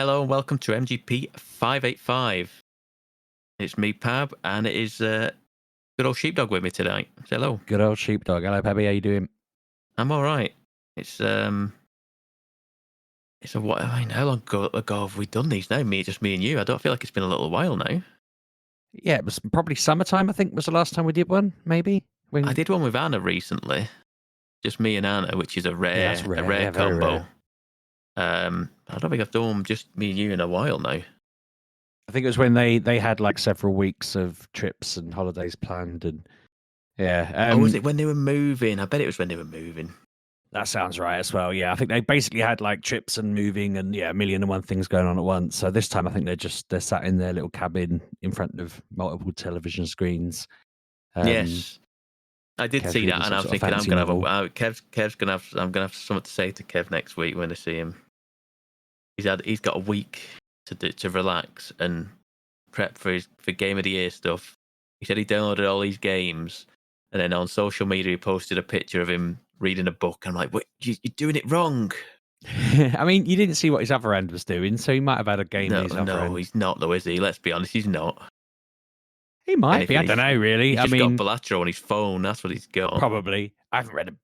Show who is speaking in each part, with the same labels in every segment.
Speaker 1: Hello and welcome to MGP585. It's me, Pab, and it is good old Sheepdog with me tonight. Say hello.
Speaker 2: Good old Sheepdog. Hello, Pabby. How you doing?
Speaker 1: I'm all right. It's a what? I mean, how long ago have we done these now? Just me and you. I don't feel like it's been a little while now.
Speaker 2: Yeah, it was probably summertime, I think, was the last time we did one, maybe?
Speaker 1: I did one with Anna recently. Just me and Anna, which is a rare
Speaker 2: Yeah, very
Speaker 1: combo.
Speaker 2: rare.
Speaker 1: I don't think I've done just me and you in a while now.
Speaker 2: I think it was when they had like several weeks of trips and holidays planned, and yeah.
Speaker 1: Was it when they were moving? I bet it was when they were moving.
Speaker 2: That sounds right as well. Yeah, I think they basically had like trips and moving and a million and one things going on at once. So this time I think they're sat in their little cabin in front of multiple television screens.
Speaker 1: Yes. I did
Speaker 2: Kev's
Speaker 1: see
Speaker 2: reading
Speaker 1: that, and
Speaker 2: some
Speaker 1: I was
Speaker 2: sort of
Speaker 1: thinking, I'm
Speaker 2: fancy
Speaker 1: gonna have
Speaker 2: novel.
Speaker 1: Kev's gonna have. I'm gonna have something to say to Kev next week when I see him. He's got a week to relax and prep for game of the year stuff. He said he downloaded all these games, and then on social media he posted a picture of him reading a book. I'm like, wait, you're doing it wrong.
Speaker 2: I mean, you didn't see what his other end was doing, so he might have had a game in his other end.
Speaker 1: No, he's not though, is he? Let's be honest, he's not.
Speaker 2: He might
Speaker 1: Anything,
Speaker 2: be. I don't know, really.
Speaker 1: He's just got Balatro on his phone. That's what he's got.
Speaker 2: Probably. I haven't read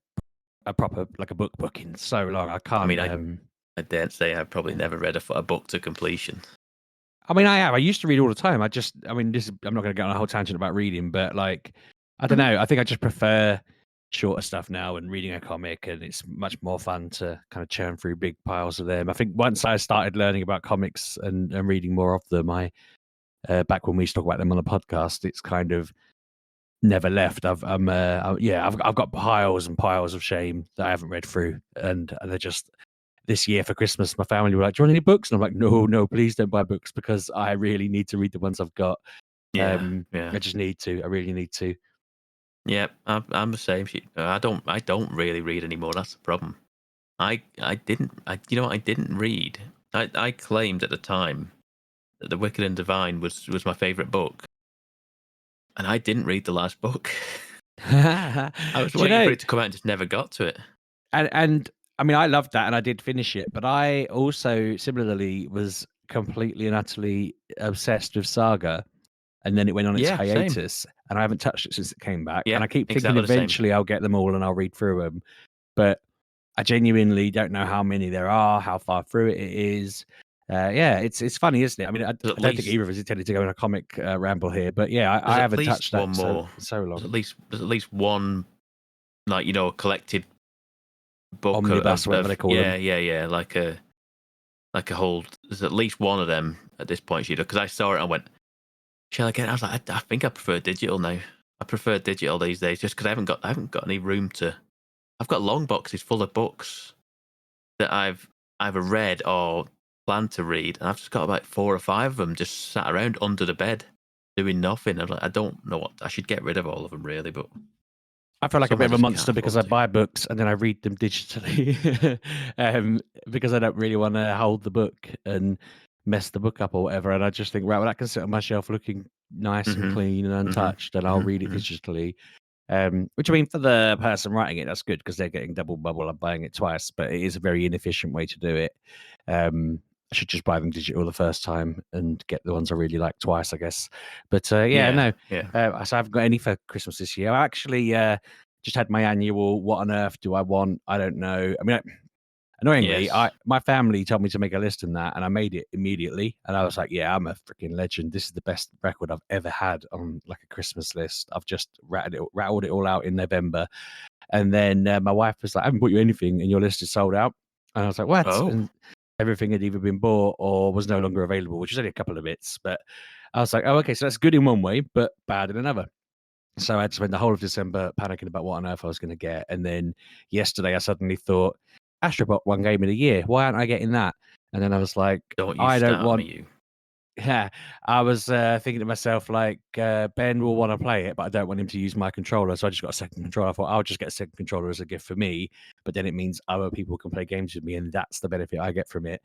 Speaker 2: a proper like a book in so long. I can't.
Speaker 1: I mean, I dare say I've probably never read a book to completion.
Speaker 2: I mean, I have. I used to read all the time. I'm not going to get on a whole tangent about reading, but like, I don't know. I think I just prefer shorter stuff now and reading a comic, and it's much more fun to kind of churn through big piles of them. I think once I started learning about comics and reading more of them, back when we used to talk about them on the podcast, it's kind of never left. I've got piles and piles of shame that I haven't read through, and they're just this year for Christmas. My family were like, "Do you want any books?" And I'm like, "No, please don't buy books because I really need to read the ones I've got."
Speaker 1: Yeah.
Speaker 2: I just need to. I really need to.
Speaker 1: Yeah, I'm the same. I don't really read anymore. That's the problem. I didn't read. I claimed at the time that The Wicked and Divine was my favorite book, and I didn't read the last book. I was waiting for it to come out and just never got to it.
Speaker 2: And I mean, I loved that, and I did finish it. But I also similarly was completely and utterly obsessed with Saga, and then it went on its hiatus,
Speaker 1: same.
Speaker 2: and I haven't touched it since it came back.
Speaker 1: Yeah,
Speaker 2: and I keep thinking
Speaker 1: exactly
Speaker 2: eventually I'll get them all and I'll read through them, but I genuinely don't know how many there are, how far through it is. It's funny, isn't it? I mean, I don't think either of us intended to go on a comic ramble here, but I haven't touched that so long.
Speaker 1: There's at least one, like, collected book
Speaker 2: omnibus, whatever they call them.
Speaker 1: Yeah, like a whole. There's at least one of them at this point, because I saw it and went, shall I get it? I was like, I think I prefer digital now. I prefer digital these days, just because I haven't got any room to. I've got long boxes full of books that I've either read or planned to read, and I've just got about 4 or 5 of them just sat around under the bed doing nothing. I'm like, I don't know what I should get rid of all of them, really, but
Speaker 2: I feel like a bit of a monster because I buy books and then I read them digitally, because I don't really want to hold the book and mess the book up or whatever. And I just think, right, well, that can sit on my shelf looking nice and clean and untouched, and I'll read it digitally. Which, I mean, for the person writing it, that's good because they're getting double bubble and buying it twice, but it is a very inefficient way to do it. I should just buy them digital the first time and get the ones I really like twice, I guess. But so I haven't got any for Christmas this year. I actually just had my annual "What on earth do I want? I don't know." I mean, annoyingly, my family told me to make a list in that, and I made it immediately. And I was like, "Yeah, I'm a freaking legend. This is the best record I've ever had on like a Christmas list." I've just rattled it all out in November, and then my wife was like, "I haven't bought you anything, and your list is sold out." And I was like, "What?"
Speaker 1: Oh.
Speaker 2: And everything had either been bought or was no longer available, which was only a couple of bits. But I was like, "Oh, okay, so that's good in one way, but bad in another." So I had to spend the whole of December panicking about what on earth I was going to get. And then yesterday I suddenly thought, Astrobot won Game of the Year. Why aren't I getting that? And then I was like, I don't want
Speaker 1: you.
Speaker 2: Yeah, I was thinking to myself, like, Ben will want to play it, but I don't want him to use my controller. So I just got a second controller. I thought I'll just get a second controller as a gift for me. But then it means other people can play games with me, and that's the benefit I get from it.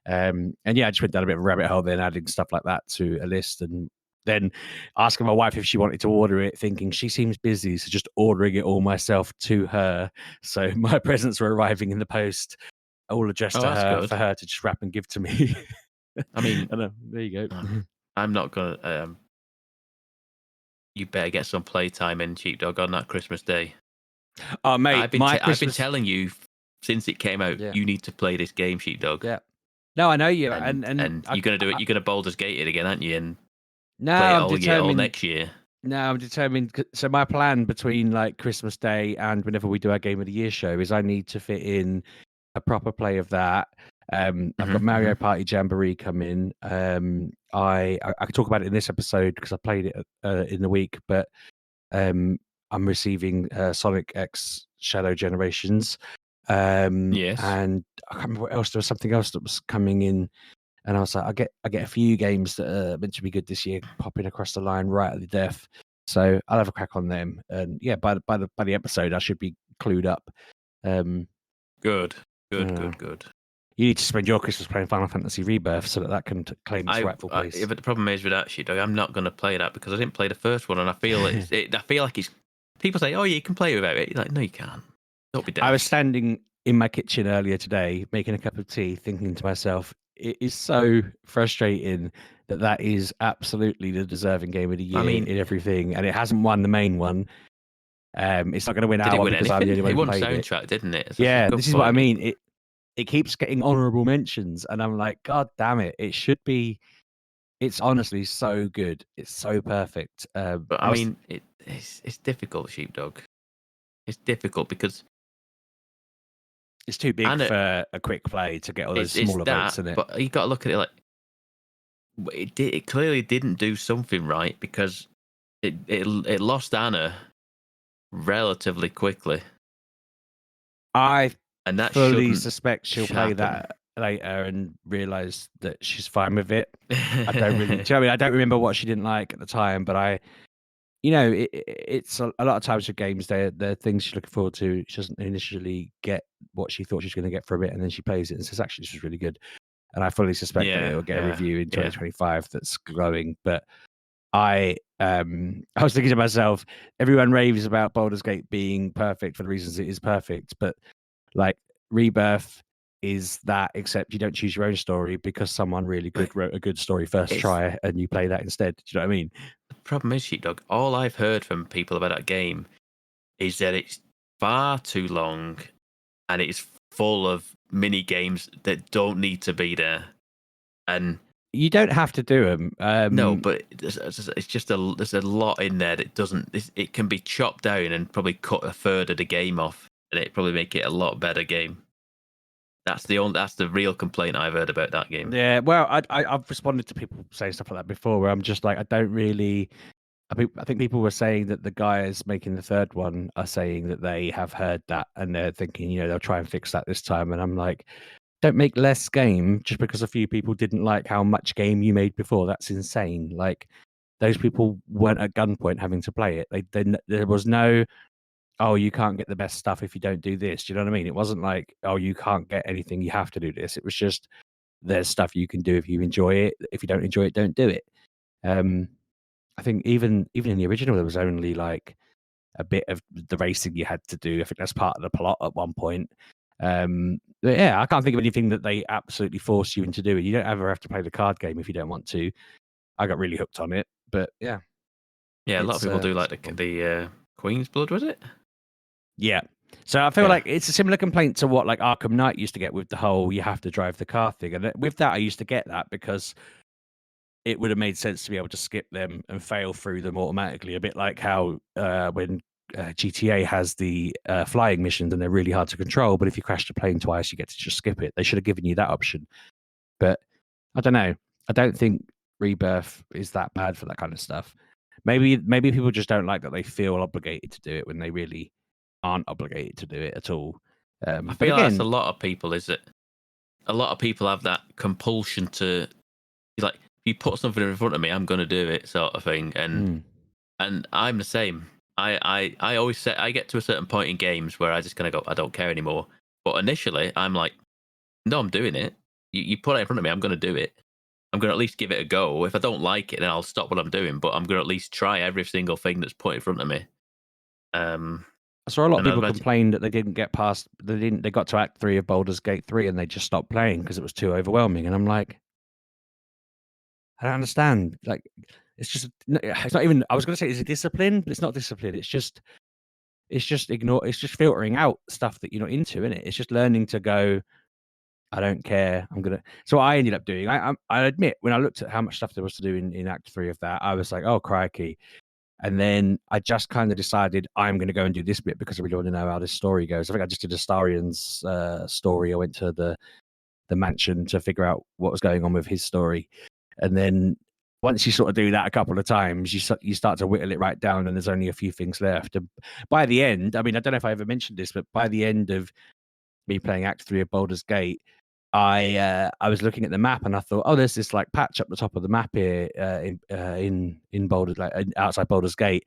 Speaker 2: And I just went down a bit of a rabbit hole, then adding stuff like that to a list, and then asking my wife if she wanted to order it, thinking she seems busy, so just ordering it all myself to her. So my presents were arriving in the post, all addressed to her, for her to just wrap and give to me.
Speaker 1: I mean,
Speaker 2: there you go.
Speaker 1: I'm not gonna. You better get some playtime in Sheepdog on that Christmas day.
Speaker 2: Oh, mate,
Speaker 1: I've been telling you since it came out.
Speaker 2: Yeah.
Speaker 1: You need to play this game, Sheepdog.
Speaker 2: Yeah. No, I know you,
Speaker 1: and you're gonna do it. You're gonna Baldur's Gate it again, aren't you? And
Speaker 2: no,
Speaker 1: play it
Speaker 2: I'm
Speaker 1: all
Speaker 2: determined.
Speaker 1: next year.
Speaker 2: No, I'm determined. So my plan between like Christmas Day and whenever we do our Game of the Year show is I need to fit in a proper play of that. I've got Mario Party Jamboree coming. I could talk about it in this episode because I played it in the week, but I'm receiving Sonic X Shadow Generations.
Speaker 1: Yes.
Speaker 2: And I can't remember what else. There was something else that was coming in, and I was like, I get a few games that are meant to be good this year popping across the line right at the death. So I'll have a crack on them, and yeah, by the episode, I should be clued up.
Speaker 1: Good.
Speaker 2: You need to spend your Christmas playing Final Fantasy Rebirth so that can claim its rightful place.
Speaker 1: But the problem is with that Sheepdog, I'm not going to play that because I didn't play the first one, and I feel I feel like it's. People say, "Oh, you can play without it." You're like, no, you can't. Don't be daft.
Speaker 2: I was standing in my kitchen earlier today, making a cup of tea, thinking to myself, it is so frustrating that is absolutely the deserving game of the year in everything, and it hasn't won the main one. It's not going to win our one because I'm the only one who played it.
Speaker 1: It won soundtrack, didn't it?
Speaker 2: Yeah, this is what I mean. It keeps getting honourable mentions, and I'm like, God damn it! It should be. It's honestly so good. It's so perfect.
Speaker 1: But I mean, it's difficult, Sheepdog. It's difficult because
Speaker 2: it's too big for a quick play to get all those smaller boats in it.
Speaker 1: But you got to look at it like it clearly didn't do something right because it lost Anna relatively quickly.
Speaker 2: I fully suspect she'll play that later and realise that she's fine with it. I don't really. Do you know what I mean? I don't remember what she didn't like at the time, but it's a lot of times with games, they're things she's looking forward to. She doesn't initially get what she thought she was going to get from it, and then she plays it and says, "Actually, this was really good." And I fully suspect that it will get a review in 2025 that's glowing. But I was thinking to myself, everyone raves about Baldur's Gate being perfect for the reasons it is perfect, but like Rebirth is that, except you don't choose your own story because someone really good wrote a good story first try, and you play that instead. Do you know what I mean?
Speaker 1: The problem is, Sheepdog, all I've heard from people about that game is that it's far too long and it's full of mini games that don't need to be there. And
Speaker 2: you don't have to do them.
Speaker 1: No, but it's just there's a lot in there that doesn't. It can be chopped down and probably cut a third of the game off, and it probably make it a lot better game. That's the real complaint I've heard about that game.
Speaker 2: Yeah, well, I've responded to people saying stuff like that before, where I'm just like, I don't really. I think people were saying that the guys making the third one are saying that they have heard that and they're thinking, they'll try and fix that this time. And I'm like, don't make less game just because a few people didn't like how much game you made before. That's insane. Like, those people weren't at gunpoint having to play it. There was no, oh, you can't get the best stuff if you don't do this. Do you know what I mean? It wasn't like, oh, you can't get anything, you have to do this. It was just, there's stuff you can do if you enjoy it. If you don't enjoy it, don't do it. I think even in the original, there was only like a bit of the racing you had to do. I think that's part of the plot at one point. But yeah, I can't think of anything that they absolutely force you into doing. You don't ever have to play the card game if you don't want to. I got really hooked on it, but yeah.
Speaker 1: Yeah, a lot of people do like the Queen's Blood, was it?
Speaker 2: Yeah. So I feel like it's a similar complaint to what like Arkham Knight used to get with the whole you have to drive the car thing. And with that, I used to get that because it would have made sense to be able to skip them and fail through them automatically. A bit like how when GTA has the flying missions and they're really hard to control, but if you crash the plane twice, you get to just skip it. They should have given you that option. But I don't know. I don't think Rebirth is that bad for that kind of stuff. Maybe people just don't like that they feel obligated to do it when they really aren't obligated to do it at all.
Speaker 1: I feel like that's a lot of people. Is that a lot of people have that compulsion to, like, if you put something in front of me, I'm going to do it, sort of thing. And I'm the same. I always say I get to a certain point in games where I just kind of go, I don't care anymore. But initially, I'm like, no, I'm doing it. You put it in front of me, I'm going to do it. I'm going to at least give it a go. If I don't like it, then I'll stop what I'm doing. But I'm going to at least try every single thing that's put in front of me.
Speaker 2: I saw a lot of people complain that they didn't get past. They got to Act 3 of Baldur's Gate 3 and they just stopped playing because it was too overwhelming. And I'm like, I don't understand. Like, it's not even. I was going to say it's a discipline, but it's not discipline. It's just It's just filtering out stuff that you're not into, isn't it? It's just learning to go. I don't care. I'm gonna. So what I ended up doing. I admit when I looked at how much stuff there was to do in Act 3 of that, I was like, oh crikey. And then I just kind of decided I'm going to go and do this bit because I really want to know how this story goes. I think I just did Astarian's story. I went to the mansion to figure out what was going on with his story, and then once you sort of do that a couple of times, you start to whittle it right down, and there's only a few things left. And by the end, I mean, I don't know if I ever mentioned this, but by the end of me playing Act 3 of Baldur's Gate, I was looking at the map and I thought, oh, there's this like patch up the top of the map here in Baldur's, like outside Baldur's Gate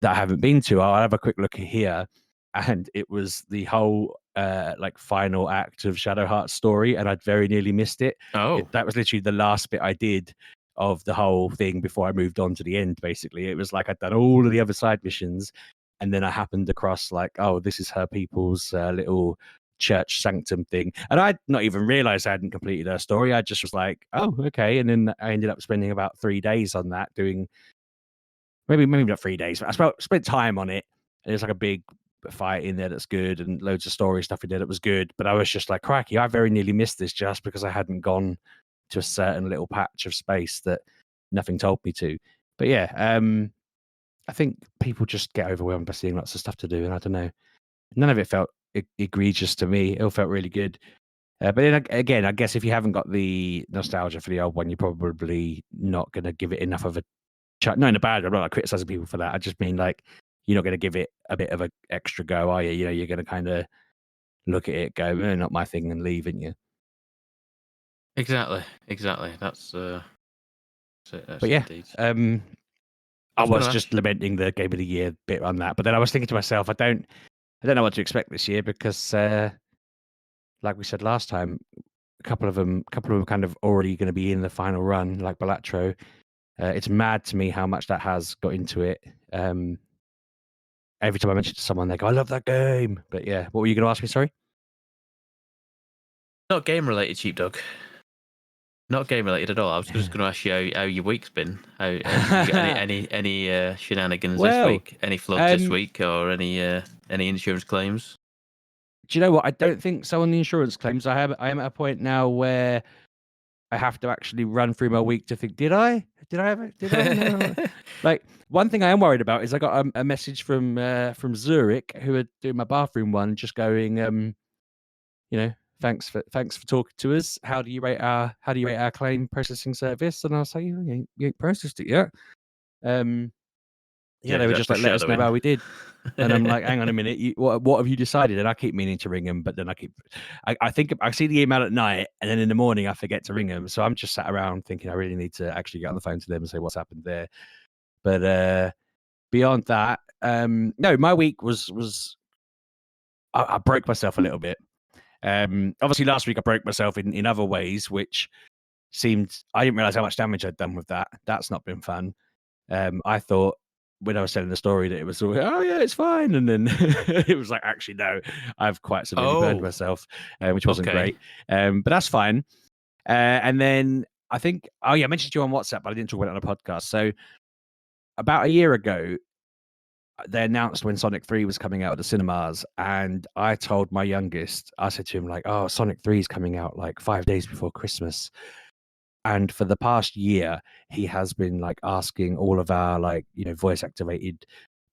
Speaker 2: that I haven't been to. I'll have a quick look at here, and it was the whole like final act of Shadowheart's story, and I'd very nearly missed it.
Speaker 1: Oh,
Speaker 2: That was literally the last bit I did of the whole thing before I moved on to the end. Basically, it was like I'd done all of the other side missions, and then I happened across like, oh, this is her people's little church sanctum thing, and I'd not even realized I hadn't completed her story. I just was like, oh, okay, and then I ended up spending about 3 days on that, doing maybe not 3 days, but I spent time on it. There's like a big fight in there that's good, and loads of story stuff in there that was good. But I was just like, cracky, I very nearly missed this just because I hadn't gone to a certain little patch of space that nothing told me to. But yeah, I think people just get overwhelmed by seeing lots of stuff to do, and I don't know. None of it felt egregious to me. It all felt really good. But then again, I guess if you haven't got the nostalgia for the old one, you're probably not going to give it enough of a not in a bad way. I'm not like criticizing people for that. I just mean like you're not going to give it a bit of an extra go, are you? You know, you're going to kind of look at it, go, not my thing, and leave, aren't you?
Speaker 1: exactly. That's
Speaker 2: but yeah,
Speaker 1: indeed.
Speaker 2: I was just lamenting the Game of the Year bit on that, but then I was thinking to myself, I don't know what to expect this year because, like we said last time, a couple of them kind of already going to be in the final run, like Balatro. It's mad to me how much that has got into it. Every time I mention it to someone, they go, I love that game. But yeah, what were you going to ask me? Sorry?
Speaker 1: Not game related, Sheepdog. Not game related at all. I was just going to ask you how your week's been. How you got any shenanigans this week? Any floods this week, or any insurance claims?
Speaker 2: Do you know what? I don't think so on the insurance claims. I am at a point now where I have to actually run through my week to think, did I No. Like, one thing I am worried about is I got a message from Zurich, who are doing my bathroom one, just going, you know, thanks for talking to us. How do you rate our claim processing service? And I was like, you ain't processed it yet. Yeah, they were just like, let us know how we did. And I'm like, hang on a minute, what have you decided? And I keep meaning to ring them, but then I think I see the email at night, and then in the morning I forget to ring them. So I'm just sat around thinking I really need to actually get on the phone to them and say what's happened there. But beyond that, no, my week was I broke myself a little bit. Obviously last week I broke myself in other ways, which I didn't realize how much damage I'd done with that. That's not been fun. I thought when I was telling the story that it was all, oh yeah, it's fine, and then it was like, actually no, I've quite severely burned myself, which wasn't great. But that's fine. And then I think, I mentioned you on WhatsApp, but I didn't talk about it on a podcast. So about a year ago, they announced when Sonic 3 was coming out at the cinemas, and I told my youngest, I said to him like, oh, Sonic 3 is coming out like 5 days before Christmas. And for the past year, he has been like asking all of our like, voice activated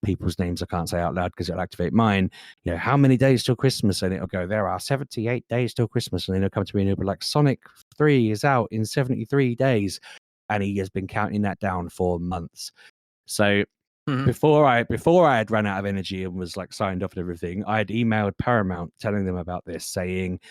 Speaker 2: people's names I can't say out loud because it'll activate mine. How many days till Christmas? And it'll go, there are 78 days till Christmas. And then he'll come to me and he'll be like, Sonic 3 is out in 73 days. And he has been counting that down for months. So before I had run out of energy and was like signed off and everything, I had emailed Paramount telling them about this, saying,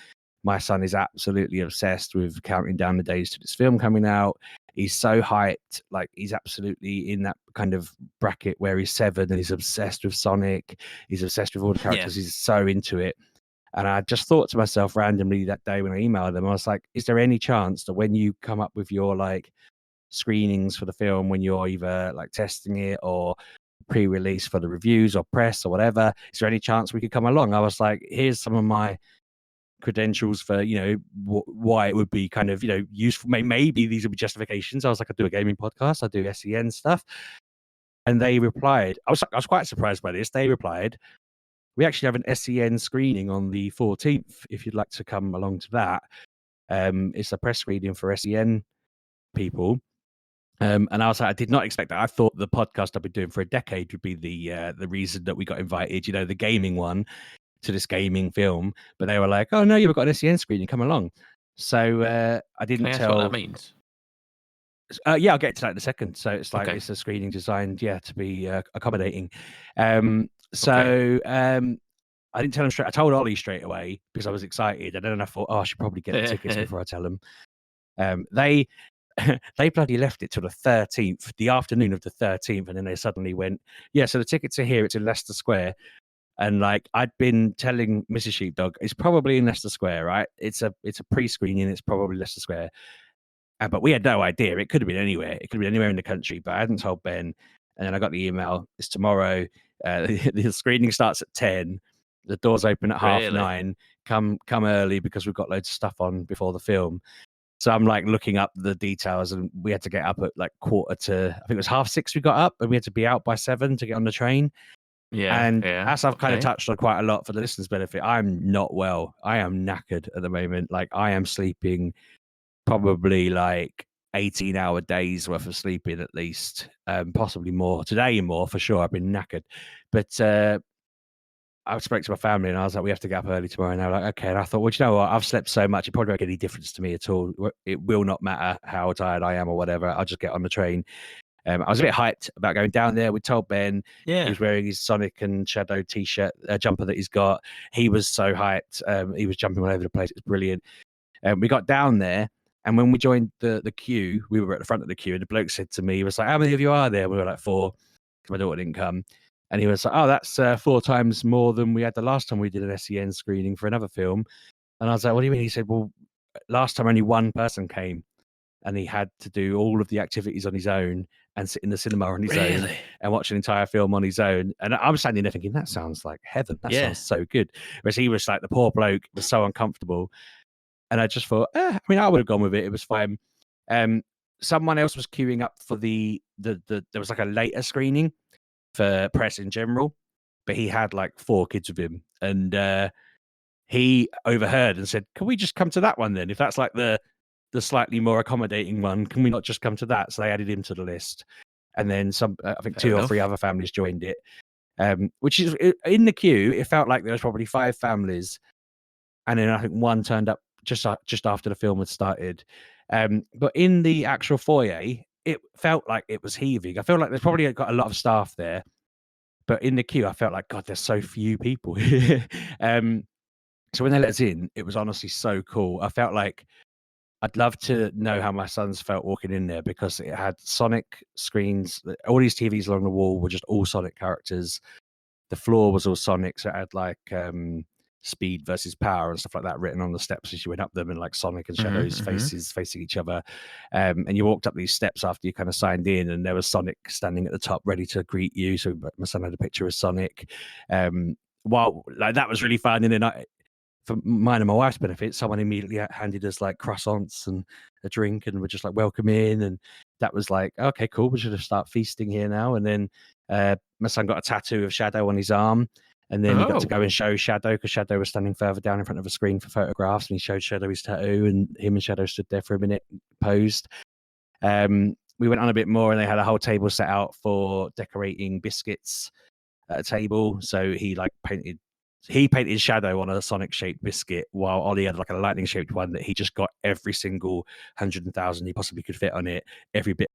Speaker 2: my son is absolutely obsessed with counting down the days to this film coming out. He's so hyped. Like, he's absolutely in that kind of bracket where he's 7 and he's obsessed with Sonic. He's obsessed with all the characters. Yeah. He's so into it. And I just thought to myself randomly that day when I emailed them, I was like, is there any chance that when you come up with your like screenings for the film, when you're either like testing it or pre-release for the reviews or press or whatever, is there any chance we could come along? I was like, here's some of my credentials for why it would be kind of useful. Maybe these would be justifications. I was like, I do a gaming podcast, I do SEN stuff, and they replied. I was quite surprised by this. They replied, we actually have an SEN screening on the 14th. If you'd like to come along to that, it's a press screening for SEN people. And I was like, I did not expect that. I thought the podcast I've been doing for a decade would be the reason that we got invited, the gaming one, to this gaming film. But they were like, oh no, you've got an SEN screening, come along. So I didn't
Speaker 1: Can I ask
Speaker 2: tell.
Speaker 1: what that means?
Speaker 2: Yeah, I'll get to that in a second. So it's like
Speaker 1: Okay.
Speaker 2: it's a screening designed, to be accommodating. I didn't tell him straight. I told Ollie straight away because I was excited, and then I thought, I should probably get the tickets before I tell them. They bloody left it till the 13th, the afternoon of the 13th, and then they suddenly went, yeah, so the tickets are here. It's in Leicester Square. And like I'd been telling Mrs. Sheepdog, it's probably in Leicester Square, right? It's a pre-screening. It's probably Leicester Square. But we had no idea. It could have been anywhere. It could have been anywhere in the country. But I hadn't told Ben. And then I got the email. It's tomorrow. The screening starts at 10. The doors open at 9:30. Come early because we've got loads of stuff on before the film. So I'm like looking up the details, and we had to get up at like 5:45. I think it was 6:30 we got up, and we had to be out by 7 to get on the train. And as I've kind of touched on quite a lot for the listeners' benefit, I'm not well. I am knackered at the moment. Like I am sleeping probably like 18-hour days worth of sleeping at least, possibly more. Today more for sure. I've been knackered. But I spoke to my family and I was like, we have to get up early tomorrow. And they were like, okay. And I thought, well, you know what? I've slept so much. It probably won't make any difference to me at all. It will not matter how tired I am or whatever. I'll just get on the train. I was a bit hyped about going down there. We told Ben he was wearing his Sonic and Shadow t-shirt, jumper that he's got. He was so hyped. He was jumping all over the place. It was brilliant. We got down there, and when we joined the queue, we were at the front of the queue, and the bloke said to me, he was like, how many of you are there? We were like 4, because my daughter didn't come. And he was like, oh, that's 4 times more than we had the last time we did an SEN screening for another film. And I was like, what do you mean? He said, well, last time only one person came, and he had to do all of the activities on his own and sit in the cinema on his own and watch an entire film on his own. And I'm standing there thinking, that sounds like heaven. That sounds so good. Whereas he was like, the poor bloke was so uncomfortable. And I just thought, I mean, I would have gone with it. It was fine. Someone else was queuing up for there was like a later screening for press in general, but he had like 4 kids with him. And he overheard and said, can we just come to that one then? If that's like the slightly more accommodating one, can we not just come to that? So they added him to the list. And then I think 2 or 3 other families joined it. Which is in the queue, it felt like there was probably 5 families. And then I think 1 turned up just after the film had started. But in the actual foyer, it felt like it was heaving. I feel like there's probably got a lot of staff there. But in the queue, I felt like, God, there's so few people. So when they let us in, it was honestly so cool. I felt like I'd love to know how my sons felt walking in there, because it had Sonic screens. All these TVs along the wall were just all Sonic characters. The floor was all Sonic, so it had like speed versus power and stuff like that written on the steps as you went up them, and like Sonic and Shadow's faces facing each other. And you walked up these steps after you kind of signed in, and there was Sonic standing at the top ready to greet you. So my son had a picture of Sonic. While like that was really fun. And then for mine and my wife's benefit, someone immediately handed us like croissants and a drink, and we're just like, welcome in. And that was like, okay, cool. We should have start feasting here now. And then my son got a tattoo of Shadow on his arm. And then he got to go and show Shadow, because Shadow was standing further down in front of a screen for photographs. And he showed Shadow his tattoo, and him and Shadow stood there for a minute, posed. We went on a bit more, and they had a whole table set out for decorating biscuits at a table. So he painted Shadow on a Sonic-shaped biscuit, while Ollie had like a lightning-shaped one that he just got every single 100,000 he possibly could fit on it, every bit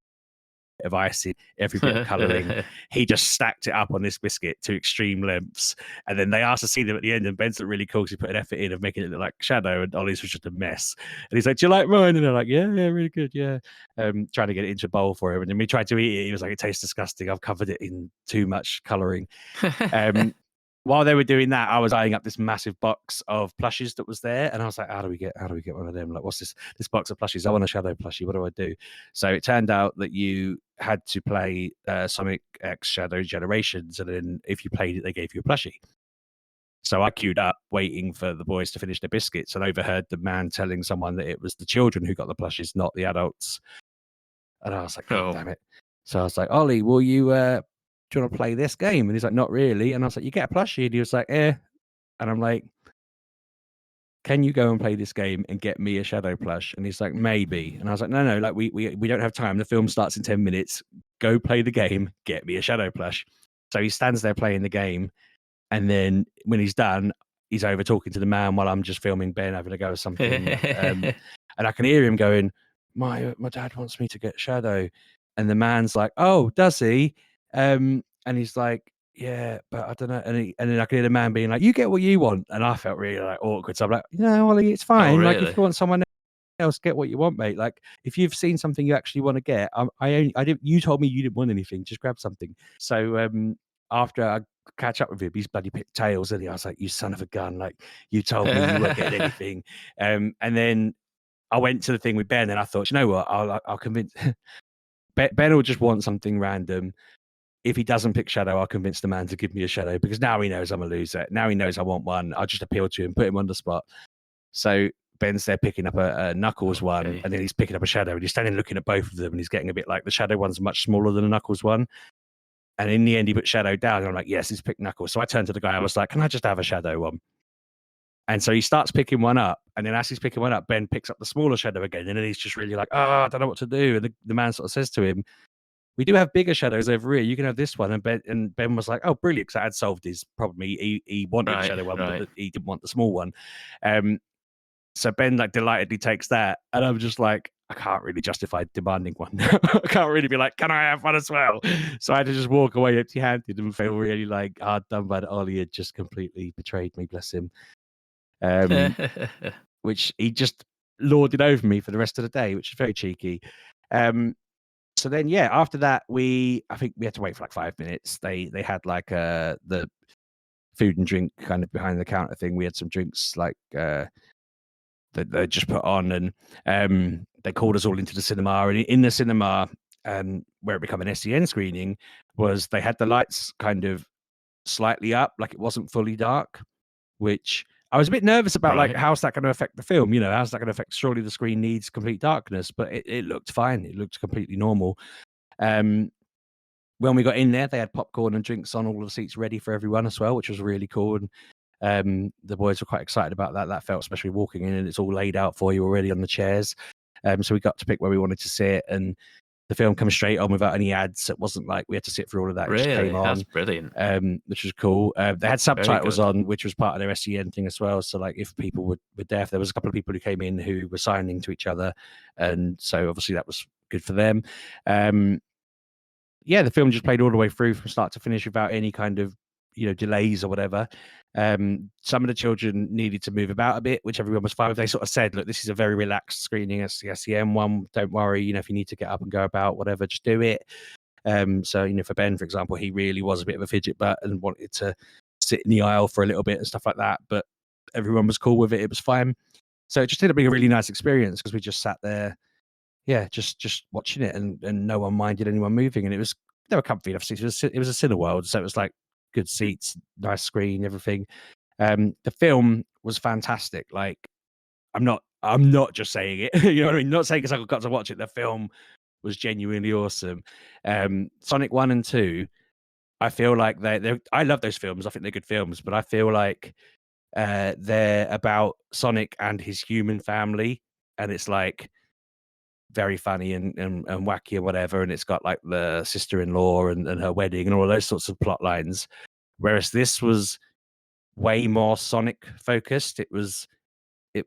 Speaker 2: of icing, every bit of colouring. He just stacked it up on this biscuit to extreme lengths. And then they asked to see them at the end, and Ben's looked really cool because he put an effort in of making it look like Shadow, and Ollie's was just a mess. And he's like, do you like mine? And they're like, yeah, really good, yeah. Trying to get it into a bowl for him. And then we tried to eat it. He was like, it tastes disgusting. I've covered it in too much colouring. While they were doing that, I was eyeing up this massive box of plushies that was there, and I was like, how do we get one of them? Like, what's this box of plushies? I want a Shadow plushie. What do I do? So it turned out that you had to play Sonic X Shadow Generations, and then if you played it, they gave you a plushie. So I queued up waiting for the boys to finish their biscuits and overheard the man telling someone that it was the children who got the plushies, not the adults. And I was like, God damn it. So I was like, Ollie, will you, do you want to play this game? And he's like, not really. And I was like, you get a plushie. And he was like, And I'm like, can you go and play this game and get me a shadow plush? And he's like, maybe. And I was like, no, like we don't have time. The film starts in 10 minutes. Go play the game, get me a shadow plush. So he stands there playing the game. And then when he's done, he's over talking to the man while I'm just filming Ben having a go or something. And I can hear him going, my dad wants me to get Shadow. And the man's like, oh, does he? And he's like, yeah, but I don't know. And then I can hear the man being like, you get what you want. And I felt really like awkward. So I'm like, Ollie, it's fine.
Speaker 1: Really?
Speaker 2: Like if you want someone else, get what you want, mate. Like if you've seen something you actually want to get, you told me you didn't want anything, just grab something. So after I catch up with him, he's bloody picked tails, and I was like, you son of a gun, like you told me you weren't getting anything. And then I went to the thing with Ben, and I thought, you know what, I'll convince Ben will just want something random. If he doesn't pick Shadow, I'll convince the man to give me a Shadow, because now he knows I'm a loser. Now he knows I want one. I'll just appeal to him, put him on the spot. So Ben's there picking up a Knuckles one, and then he's picking up a Shadow, and he's standing looking at both of them, and he's getting a bit like the Shadow one's much smaller than the Knuckles one. And in the end, he put Shadow down, and I'm like, yes, he's picked Knuckles. So I turned to the guy, I was like, can I just have a Shadow one? And so he starts picking one up, and then as he's picking one up, Ben picks up the smaller Shadow again, and then he's just really like, I don't know what to do. And the man sort of says to him, we do have bigger Shadows over here. You can have this one. And Ben was like, oh, brilliant, because I had solved his problem. He wanted the Shadow one, but he didn't want the small one. So Ben like delightedly takes that, and I'm just like, I can't really justify demanding one. I can't really be like, can I have one as well? So I had to just walk away empty-handed and feel really like hard done by Ollie had just completely betrayed me, bless him. Which he just lorded over me for the rest of the day, which is very cheeky. So then, yeah, after that, I think we had to wait for like 5 minutes. They had like the food and drink kind of behind the counter thing. We had some drinks like that they just put on, and they called us all into the cinema. And in the cinema, where it became an SEN screening, was they had the lights kind of slightly up, like it wasn't fully dark, which I was a bit nervous about. Like, how's that going to affect the film? How's that going to affect? Surely the screen needs complete darkness, but it looked fine. It looked completely normal. When we got in there, they had popcorn and drinks on all the seats ready for everyone as well, which was really cool. And the boys were quite excited about that. That felt, especially walking in, and it's all laid out for you already on the chairs. So we got to pick where we wanted to sit, and the film comes straight on without any ads. It wasn't like we had to sit through all of that. It just came on.
Speaker 1: That's brilliant.
Speaker 2: Which was cool. They had subtitles on, which was part of their SEN thing as well. So like if people were deaf, there was a couple of people who came in who were signing to each other. And so obviously that was good for them. Yeah, the film just played all the way through from start to finish without any kind of, delays or whatever. Some of the children needed to move about a bit, which everyone was fine with. They sort of said, look, this is a very relaxed screening. It's the SEM one. Don't worry, if you need to get up and go about, whatever, just do it. So, for Ben, for example, he really was a bit of a fidget butt and wanted to sit in the aisle for a little bit and stuff like that. But everyone was cool with it. It was fine. So it just ended up being a really nice experience because we just sat there, just watching it, and no one minded anyone moving. And they were comfy enough seats. It was a Cineworld, so it was like good seats, nice screen, everything. The film was fantastic. Like, I'm not just saying it. You know what I mean? Not saying because I got to watch it. The film was genuinely awesome. Sonic 1 and 2, I feel like I love those films. I think they're good films, but I feel like they're about Sonic and his human family, and it's like very funny and wacky and whatever, and it's got like the sister-in-law and her wedding and all those sorts of plot lines. Whereas this was way more Sonic focused. It was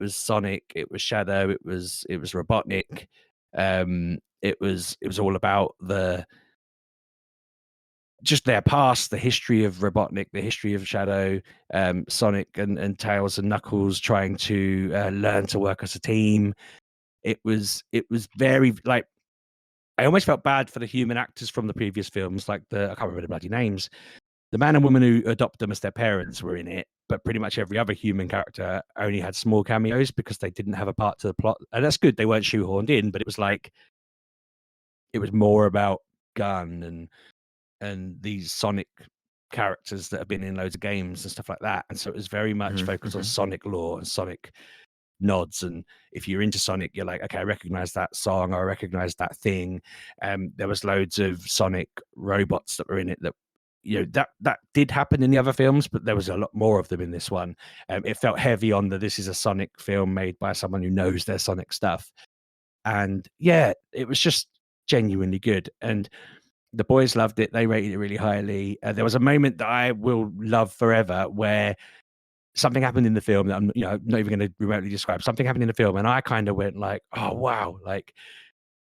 Speaker 2: Sonic, it was Shadow, it was Robotnik. It was all about just their past, the history of Robotnik, the history of Shadow, Sonic and Tails and Knuckles trying to learn to work as a team. It was very, like, I almost felt bad for the human actors from the previous films, like I can't remember the bloody names. The man and woman who adopted them as their parents were in it, but pretty much every other human character only had small cameos because they didn't have a part to the plot. And that's good. They weren't shoehorned in, but it was like, it was more about Gun and these Sonic characters that have been in loads of games and stuff like that. And so it was very much focused on Sonic lore and Sonic nods. And if you're into Sonic, you're like, okay, I recognize that song, or I recognize that thing. There was loads of Sonic robots that were in it that, that did happen in the other films, but there was a lot more of them in this one. It felt heavy on this is a Sonic film made by someone who knows their Sonic stuff. And yeah, it was just genuinely good. And the boys loved it. They rated it really highly. There was a moment that I will love forever where something happened in the film that I'm, not even going to remotely describe. Something happened in the film, and I kind of went like, "Oh wow!" Like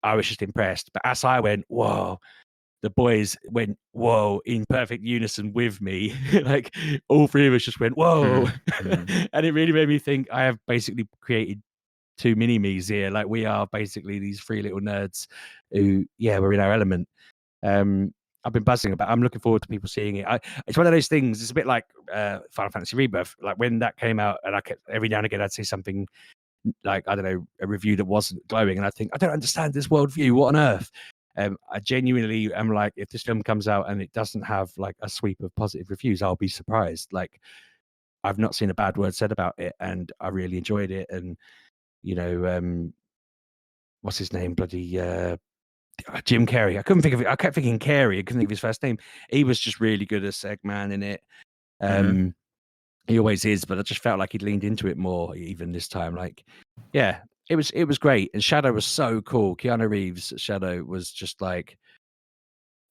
Speaker 2: I was just impressed. But as I went, "Whoa," the boys went, "Whoa," in perfect unison with me. Like all three of us just went, "Whoa," and it really made me think. I have basically created two mini me's here. Like we are basically these three little nerds who, we're in our element. I've been buzzing about. I'm looking forward to people seeing it. It's one of those things. It's a bit like Final Fantasy Rebirth. Like when that came out, and I kept every now and again I'd see something like, I don't know, a review that wasn't glowing, and I think, I don't understand this worldview. What on earth? I genuinely am like, if this film comes out and it doesn't have like a sweep of positive reviews, I'll be surprised. Like I've not seen a bad word said about it, and I really enjoyed it. And what's his name? Bloody Jim Carrey. I couldn't think of it. I kept thinking Carey. I couldn't think of his first name. He was just really good as Eggman in it. He always is, but I just felt like he'd leaned into it more even this time. Like, yeah, it was great. And Shadow was so cool. Keanu Reeves' Shadow was just like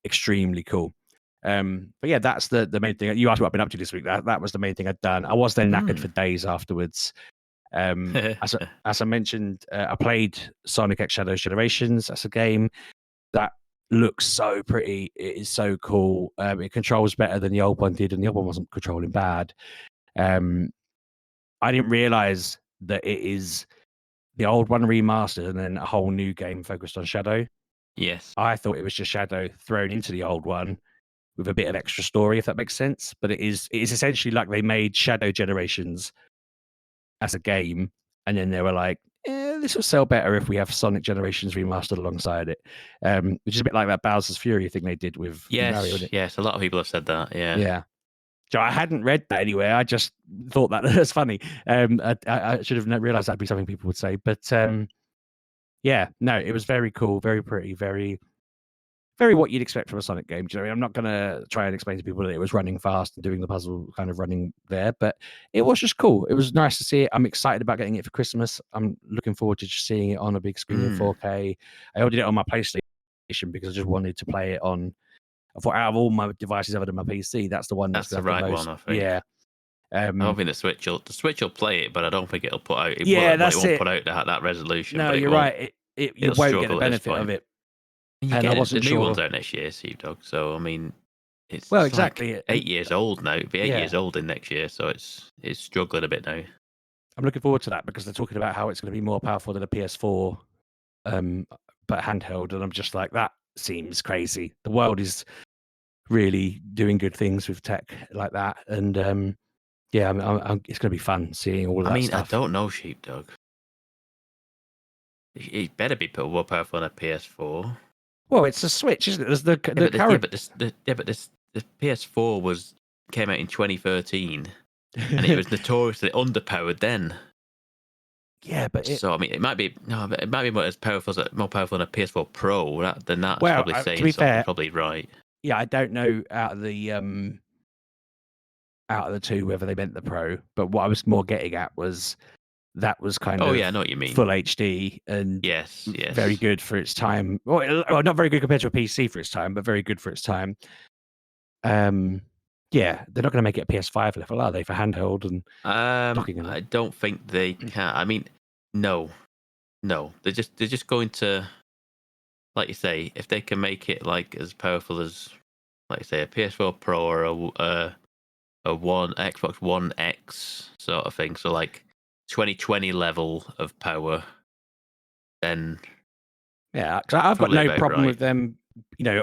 Speaker 2: extremely cool. But yeah, that's the main thing. You asked what I've been up to this week. That was the main thing I'd done. I was then knackered for days afterwards. As I mentioned, I played Sonic X Shadows Generations. That's a game that looks so pretty. It is so cool. It controls better than the old one did, and the old one wasn't controlling bad. I didn't realize that it is the old one remastered and then a whole new game focused on Shadow.
Speaker 1: Yes.
Speaker 2: I thought it was just Shadow thrown into the old one with a bit of extra story, if that makes sense. But it is essentially like they made Shadow Generations as a game, and then they were like, this will sell better if we have Sonic Generations remastered alongside it, which is a bit like that Bowser's Fury thing they did with Mario.
Speaker 1: Yes, a lot of people have said that.
Speaker 2: Yeah. So I hadn't read that anywhere. I just thought that was funny. I should have realized that'd be something people would say. But yeah, no, it was very cool, very pretty, very, very what you'd expect from a Sonic game. Do you know what I mean? I'm not going to try and explain to people that it was running fast and doing the puzzle kind of running there, but it was just cool. It was nice to see it. I'm excited about getting it for Christmas. I'm looking forward to just seeing it on a big screen in 4K. I ordered it on my PlayStation because I just wanted to play it on. I thought out of all my devices other than my PC, that's the one that's
Speaker 1: the right one, I think.
Speaker 2: Yeah.
Speaker 1: I don't think the Switch will play it, but I don't think it'll put out.
Speaker 2: That's
Speaker 1: it won't
Speaker 2: it.
Speaker 1: put out that resolution.
Speaker 2: No,
Speaker 1: but
Speaker 2: you're right. You won't get the benefit of it.
Speaker 1: And I wasn't sure. The new one's out next year, Sheepdog. So I mean, it's
Speaker 2: exactly
Speaker 1: like 8 years old now. It'll be 8 years old in next year, so it's struggling a bit now.
Speaker 2: I'm looking forward to that because they're talking about how it's going to be more powerful than a PS4, but handheld, and I'm just like, that seems crazy. The world is really doing good things with tech like that, and it's going to be fun seeing all of that stuff.
Speaker 1: I don't know, Sheepdog. It better be more powerful than a PS4.
Speaker 2: Well, it's a Switch, isn't it? There's the
Speaker 1: PS4 came out in 2013, and it was notoriously underpowered then.
Speaker 2: Yeah, but
Speaker 1: so I mean, it might be more powerful than a PS4 Pro. Then that's probably saying
Speaker 2: to be
Speaker 1: something.
Speaker 2: Fair,
Speaker 1: probably right.
Speaker 2: Yeah, I don't know out of the two whether they meant the Pro, but what I was more getting at was that was kind of
Speaker 1: I know what you mean.
Speaker 2: Full HD and
Speaker 1: yes,
Speaker 2: very good for its time. Well, not very good compared to a PC for its time, but very good for its time. Yeah, they're not going to make it a PS5 level, are they, for handheld and docking?
Speaker 1: I don't think they can. I mean, no, they're just going to, like you say, if they can make it like as powerful as, like you say, a PS4 Pro or a Xbox One X sort of thing. So like 2020 level of power, then
Speaker 2: yeah, because I've got no problem with them,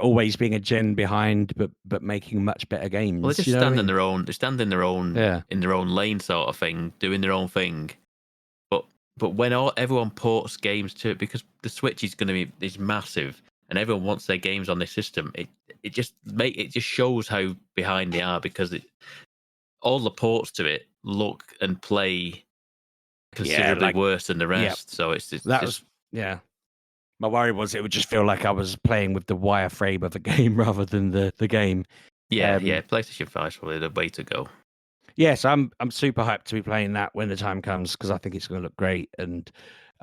Speaker 2: always being a gen behind, but making much better games.
Speaker 1: Well, they just stand in their own. They stand in their own in their own lane, sort of thing, doing their own thing. But when everyone ports games to it, because the Switch is massive, and everyone wants their games on this system, it just shows how behind they are, because all the ports to it look and play considerably worse than the rest. So it's just
Speaker 2: my worry was it would just feel like I was playing with the wireframe of the game rather than the game.
Speaker 1: Yeah, PlayStation 5 is probably the way to go.
Speaker 2: Yes, I'm super hyped to be playing that when the time comes, because I think it's going to look great, and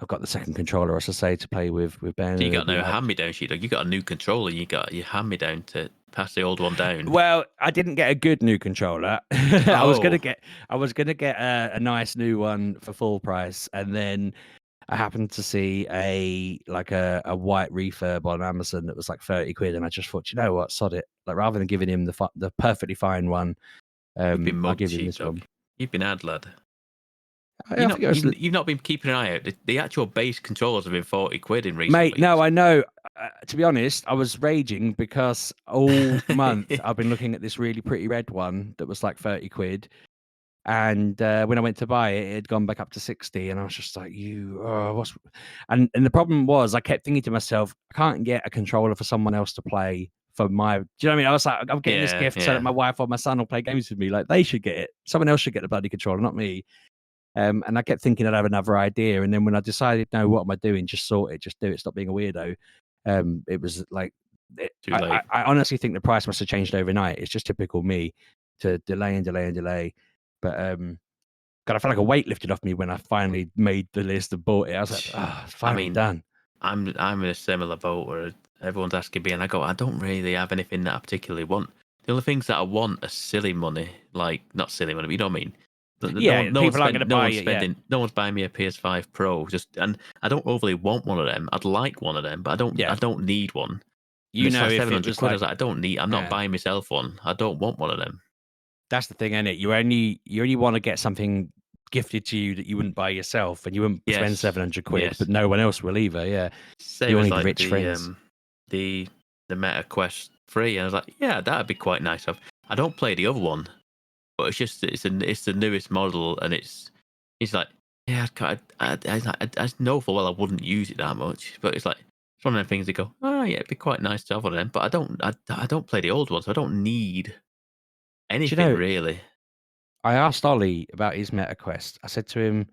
Speaker 2: I've got the second controller, as I say, to play with Ben.
Speaker 1: So you got no hand-me-down, Sheepdog. You got a new controller. You got your hand-me-down to pass the old one down.
Speaker 2: Well, I didn't get a good new controller. I was gonna get a nice new one for full price, and then I happened to see a white refurb on Amazon that was like 30 quid, and I just thought, you know what, sod it. Like, rather than giving him the perfectly fine one,
Speaker 1: You've been
Speaker 2: I'll give him this one.
Speaker 1: You've been ad lad. You've not been keeping an eye out. The actual base controllers have been 40 quid in recent weeks.
Speaker 2: No, I know. To be honest, I was raging because all month I've been looking at this really pretty red one that was like 30 quid. And when I went to buy it, it had gone back up to 60, and I was just like, what's... And the problem was, I kept thinking to myself, I can't get a controller for someone else to play for my... Do you know what I mean? I was like, I'm getting this gift so that my wife or my son will play games with me. Like, they should get it. Someone else should get the bloody controller, not me. And I kept thinking I'd have another idea. And then when I decided, no, what am I doing? Just sort it. Just do it. Stop being a weirdo. It was like...
Speaker 1: Too late.
Speaker 2: I honestly think the price must have changed overnight. It's just typical me to delay. But God, I felt like a weight lifted off me when I finally made the list and bought it. I was like, it's finally done.
Speaker 1: I'm in a similar boat where everyone's asking me, and I go, I don't really have anything that I particularly want. The only things that I want are silly money, like not silly money, but you know what I mean. No one's buying me a PS5 Pro. And I don't overly want one of them. I'd like one of them, but I don't need one.
Speaker 2: You know,
Speaker 1: if 700 quid, I was like, I don't need. I'm not buying myself one. I don't want one of them.
Speaker 2: That's the thing, isn't it? You only want to get something gifted to you that you wouldn't buy yourself, and you wouldn't spend 700 quid, but no one else will either. Yeah,
Speaker 1: same as like rich friends. The Meta Quest 3, and I was like, yeah, that'd be quite nice. I don't play the other one, but it's the newest model, and it's like, yeah, I know full well I wouldn't use it that much, but it's like it's one of them things that go, oh yeah, it'd be quite nice to have one of them, but I don't play the old one, so I don't need anything really.
Speaker 2: I asked Ollie about his Meta Quest. I said to him,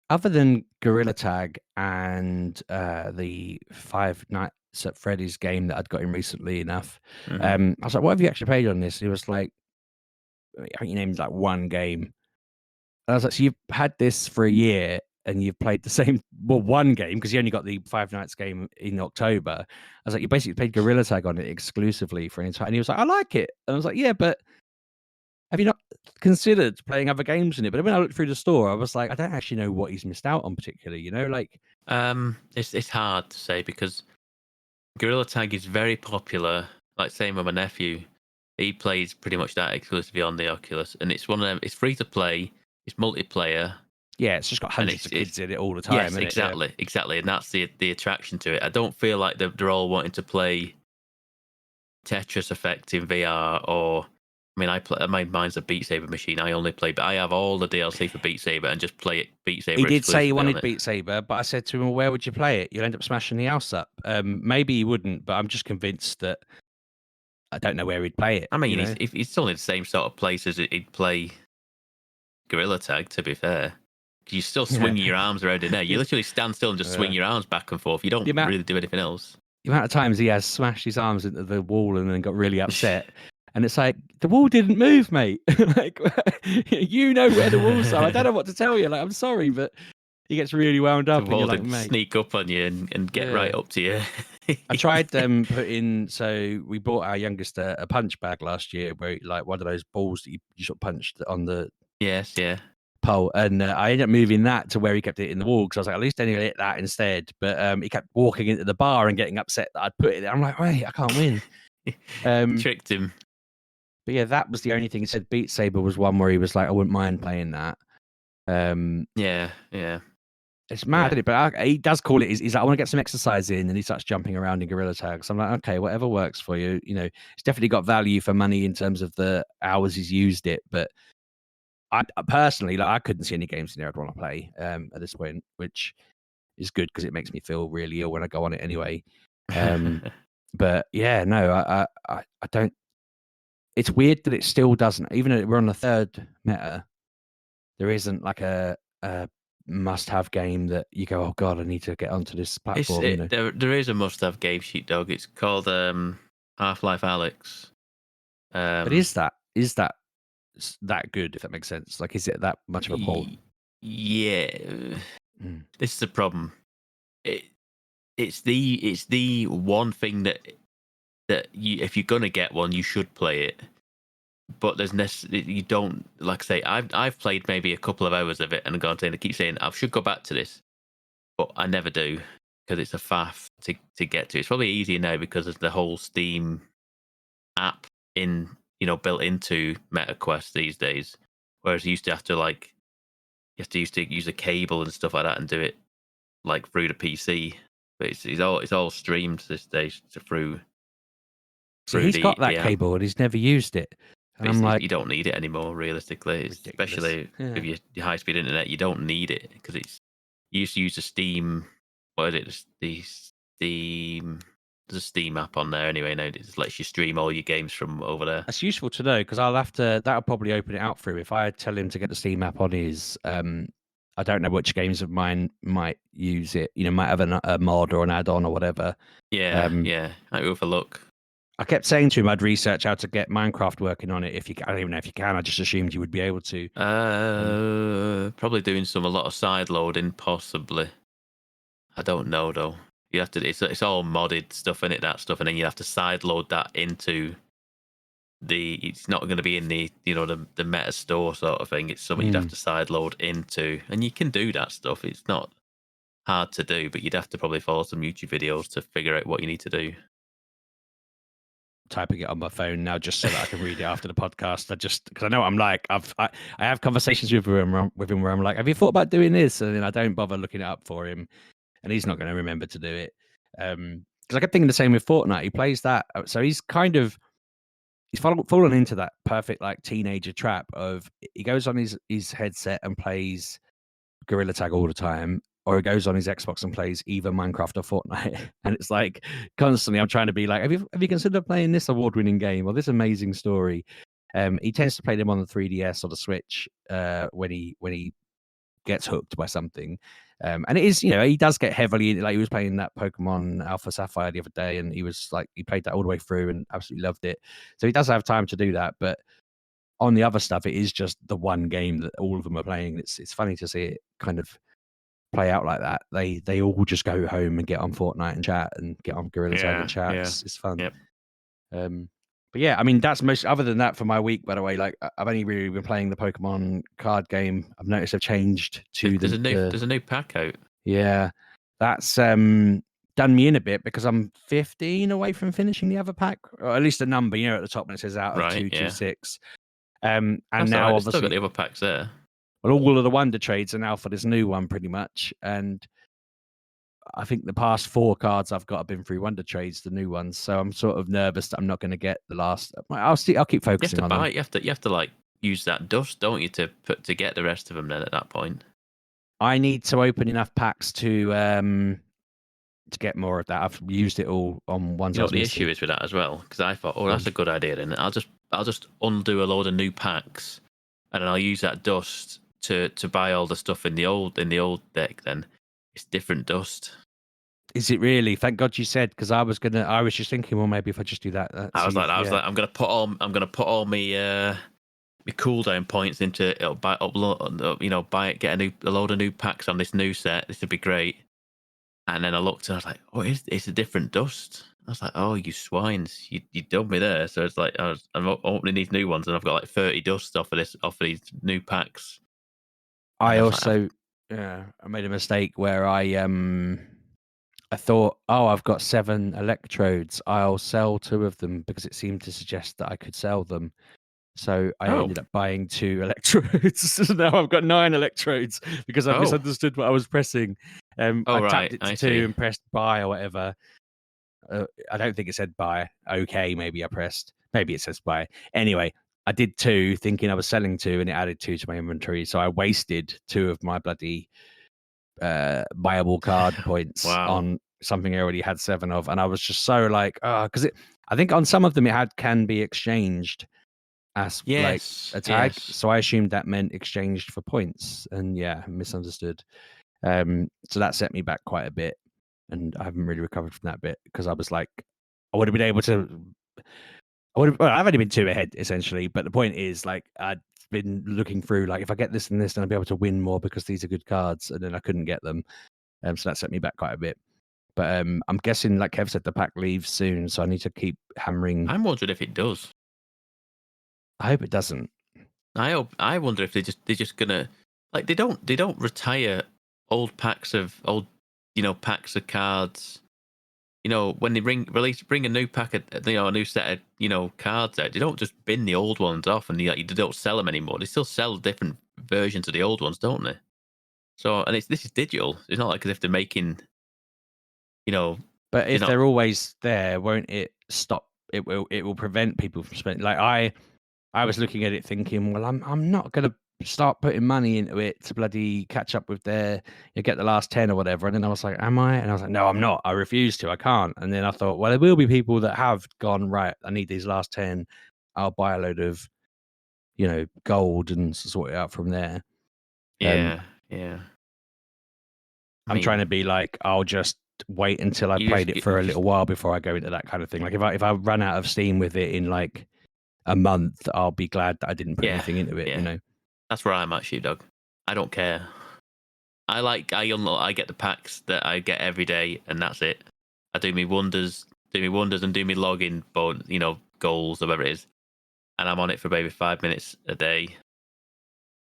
Speaker 2: other than Gorilla Tag and the Five Nights at Freddy's game that I'd got him recently enough, I was like, what have you actually played on this? He was like, I think he named like one game. And I was like, so you've had this for a year and you've played the same, one game, because you only got the Five Nights game in October. I was like, you basically played Gorilla Tag on it exclusively for an entire... And he was like, I like it. And I was like, yeah, but have you not considered playing other games in it? But when I looked through the store, I was like, I don't actually know what he's missed out on particularly, you know? Like,
Speaker 1: it's hard to say, because Gorilla Tag is very popular. Like, same with my nephew. He plays pretty much that exclusively on the Oculus, and it's one of them. It's free to play. It's multiplayer.
Speaker 2: Yeah, it's just got hundreds of kids in it all the time.
Speaker 1: Yes, exactly, and that's the attraction to it. I don't feel like they're all wanting to play Tetris Effect in VR, or I mean, mine's a Beat Saber machine. I only play, but I have all the DLC for Beat Saber and just play it Beat Saber.
Speaker 2: He did say he wanted Beat Saber, but I said to him, well, where would you play it? You'll end up smashing the house up. Maybe he wouldn't, but I'm just convinced that I don't know where he'd play it.
Speaker 1: I mean, he's still in the same sort of place as he'd play Gorilla Tag, to be fair. You still swing your arms around in there. You literally stand still and just swing your arms back and forth. You don't really do anything else.
Speaker 2: The amount of times he has smashed his arms into the wall and then got really upset. And it's like, the wall didn't move, mate. Like, you know where the walls are. I don't know what to tell you. Like, I'm sorry, but he gets really wound up.
Speaker 1: The wall didn't sneak up on you and get right up to you.
Speaker 2: I tried putting... So we bought our youngest a punch bag last year, where like one of those balls that you sort of punched on the...
Speaker 1: Yes, yeah.
Speaker 2: Pole, and I ended up moving that to where he kept it in the wall, because I was like, at least I need to hit that instead. But he kept walking into the bar and getting upset that I'd put it there. I'm like, wait, I can't win.
Speaker 1: Tricked him.
Speaker 2: But yeah, that was the only thing. He said Beat Saber was one where he was like, I wouldn't mind playing that.
Speaker 1: Yeah.
Speaker 2: It's mad, isn't it? But he does call it. He's like, I want to get some exercise in, and he starts jumping around in Gorilla Tag. So I'm like, okay, whatever works for you. You know, it's definitely got value for money in terms of the hours he's used it, but I personally, like, I couldn't see any games in there I'd want to play at this point, which is good because it makes me feel really ill when I go on it anyway. But yeah, no, I don't. It's weird that it still doesn't. Even though we're on the third meta, there isn't like a must-have game that you go, oh god, I need to get onto this platform.
Speaker 1: There is a must-have game, Sheepdog. It's called Half-Life Alyx.
Speaker 2: But is that good? If that makes sense, like, is it that much of a pull?
Speaker 1: Yeah, this is the problem. It's the one thing that you, if you're gonna get one, you should play it. But you don't, like I say, I've played maybe a couple of hours of it and gone saying, I keep saying I should go back to this, but I never do because it's a faff to get to. It's probably easier now because of the whole Steam app built into MetaQuest these days. Whereas you used to have to used to use a cable and stuff like that and do it like through the PC. But it's all streamed this day through.
Speaker 2: So he's got that cable and he's never used it. And I'm like,
Speaker 1: you don't need it anymore, realistically. Especially with your high-speed internet, you don't need it because you used to use the Steam. What is it? There's a Steam app on there anyway. Now it just lets you stream all your games from over there.
Speaker 2: That's useful to know because that'll probably open it out through. If I tell him to get the Steam app on his, I don't know which games of mine might use it. Might have a mod or an add-on or whatever.
Speaker 1: Yeah, I'll go for a look.
Speaker 2: I kept saying to him I'd research how to get Minecraft working on it. I don't even know if you can. I just assumed you would be able to.
Speaker 1: Probably doing a lot of side loading, possibly. I don't know though. You have to. It's all modded stuff in it, that stuff, and then you have to side load that into it's not going to be in the the meta store sort of thing. It's something you'd have to side load into, and you can do that stuff. It's not hard to do, but you'd have to probably follow some YouTube videos to figure out what you need to do.
Speaker 2: Typing it on my phone now just so that I can read it after the podcast. Because I know I'm like, I have conversations with him where I'm like, have you thought about doing this? And then I don't bother looking it up for him, and he's not going to remember to do it. Because I kept thinking the same with Fortnite. He plays that, so he's fallen into that perfect like teenager trap of he goes on his headset and plays Gorilla Tag all the time, or he goes on his Xbox and plays either Minecraft or Fortnite. And it's like constantly I'm trying to be like, have you considered playing this award-winning game or this amazing story? He tends to play them on the 3DS or the Switch when he gets hooked by something. And it is, he does get heavily, like he was playing that Pokemon Alpha Sapphire the other day, and he played that all the way through and absolutely loved it. So he does have time to do that, but on the other stuff, it is just the one game that all of them are playing. It's funny to see it kind of play out like that. They all just go home and get on Fortnite and chat and get on Gorilla Tag and chat. It's fun.
Speaker 1: Yep.
Speaker 2: But yeah, I mean, that's most. Other than that, for my week, by the way, like I've only really been playing the Pokemon card game. I've noticed they've changed to
Speaker 1: there's a new pack out.
Speaker 2: Yeah, that's done me in a bit because I'm 15 away from finishing the other pack, or at least a number, at the top when it says out of 226. And
Speaker 1: that's
Speaker 2: now
Speaker 1: right.
Speaker 2: obviously
Speaker 1: Still got the other packs there.
Speaker 2: Well, all of the Wonder Trades are now for this new one, pretty much, and I think the past 4 cards I've got have been through Wonder Trades, the new ones. So I'm sort of nervous that I'm not going to get the last. I'll keep focusing on them.
Speaker 1: You have to like use that dust, don't you, to get the rest of them then at that point.
Speaker 2: I need to open enough packs to get more of that. I've used it all on ones.
Speaker 1: You know what the issue is with that as well? Because I thought, that's a good idea. Then I'll just undo a load of new packs, and then I'll use that dust to buy all the stuff in the old deck. Then it's different dust.
Speaker 2: Is it really? Thank God you said, because I was just thinking, well, maybe if I just do that.
Speaker 1: I was like, I'm gonna put all my cooldown points into it'll buy it, get a load of new packs on this new set. This would be great. And then I looked and I was like, oh, it's a different dust. I was like, oh, you swines, you dubbed me there. So it's like I'm opening these new ones and I've got like 30 dust off of these new packs.
Speaker 2: I made a mistake where I thought, oh, I've got 7 electrodes. I'll sell 2 of them because it seemed to suggest that I could sell them. So I ended up buying 2 electrodes. So now I've got 9 electrodes because I misunderstood what I was pressing. I tapped it to 2 and pressed buy or whatever. I don't think it said buy. Okay, maybe I pressed. Maybe it says buy. Anyway, I did 2 thinking I was selling 2 and it added 2 to my inventory. So I wasted 2 of my bloody buyable card points on something I already had 7 of, and I was just so like, because I think on some of them it can be exchanged as like a tag.
Speaker 1: Yes.
Speaker 2: So I assumed that meant exchanged for points, and yeah, misunderstood. So that set me back quite a bit, and I haven't really recovered from that bit because I was like, I would have been able to. Well, I've only been 2 ahead essentially, but the point is, like, I'd been looking through, like, if I get this and this, then I'll be able to win more because these are good cards, and then I couldn't get them. So that set me back quite a bit. But I'm guessing, like Kev said, the pack leaves soon, so I need to keep hammering.
Speaker 1: I'm wondering if it does.
Speaker 2: I hope it doesn't.
Speaker 1: I wonder if they're just gonna, like, they don't retire old packs of packs of cards. When they bring a new pack of, a new set of cards out, they don't just bin the old ones off and they don't sell them anymore. They still sell different versions of the old ones, don't they? So, and this is digital. It's not like as if they're making,
Speaker 2: But if
Speaker 1: not.
Speaker 2: they're always there, won't it stop? It will prevent people from spending. Like I was looking at it thinking, well, I'm not gonna start putting money into it to bloody catch up with get the last 10 or whatever. And then I was like, am I? And I was like, no, I'm not. I refuse to. I can't. And then I thought, well, there will be people that have gone, right, I need these last 10. I'll buy a load of, gold and sort it out from there.
Speaker 1: Yeah.
Speaker 2: I'm trying to be like, I'll just wait until I played it for a little while before I go into that kind of thing. Like if I run out of steam with it in like a month, I'll be glad that I didn't put anything into it.
Speaker 1: That's where I'm at, Sheepdog. I don't care. I get the packs that I get every day, and that's it. I do me wonders, and do me login, goals or whatever it is, and I'm on it for maybe 5 minutes a day,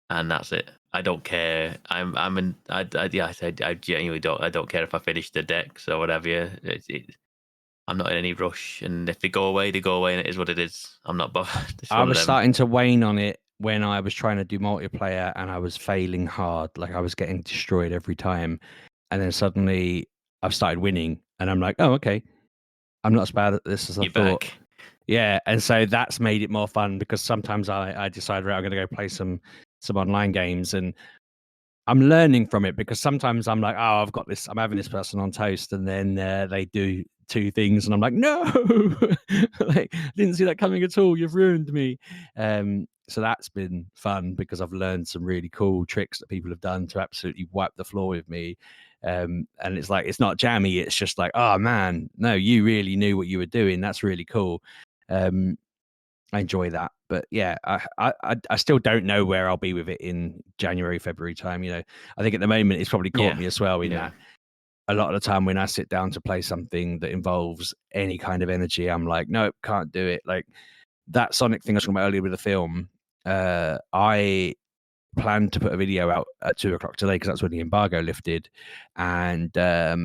Speaker 1: and that's it. I don't care. I genuinely don't. I don't care if I finish the decks or whatever. Yeah, I'm not in any rush, and if they go away, they go away, and it is what it is. I'm not bothered.
Speaker 2: I was starting to wane on it when I was trying to do multiplayer, and I was failing hard. Like I was getting destroyed every time, and then suddenly I've started winning, and I'm like, oh, okay, I'm not as bad at this as I thought.
Speaker 1: Back.
Speaker 2: Yeah, and so that's made it more fun because sometimes I decide, right, I'm going to go play some online games, and I'm learning from it because sometimes I'm like, oh, I've got this, I'm having this person on toast, and then they do 2 things, and I'm like, no, like, didn't see that coming at all. You've ruined me. So that's been fun because I've learned some really cool tricks that people have done to absolutely wipe the floor with me. And it's like, it's not jammy. It's just like, oh man, no, you really knew what you were doing. That's really cool. I enjoy that, but yeah, I still don't know where I'll be with it in January, February time. I think at the moment it's probably caught me as well in that a lot of the time when I sit down to play something that involves any kind of energy, I'm like, nope, can't do it. Like that Sonic thing I was talking about earlier with the film, I planned to put a video out at 2:00 today because that's when the embargo lifted, and I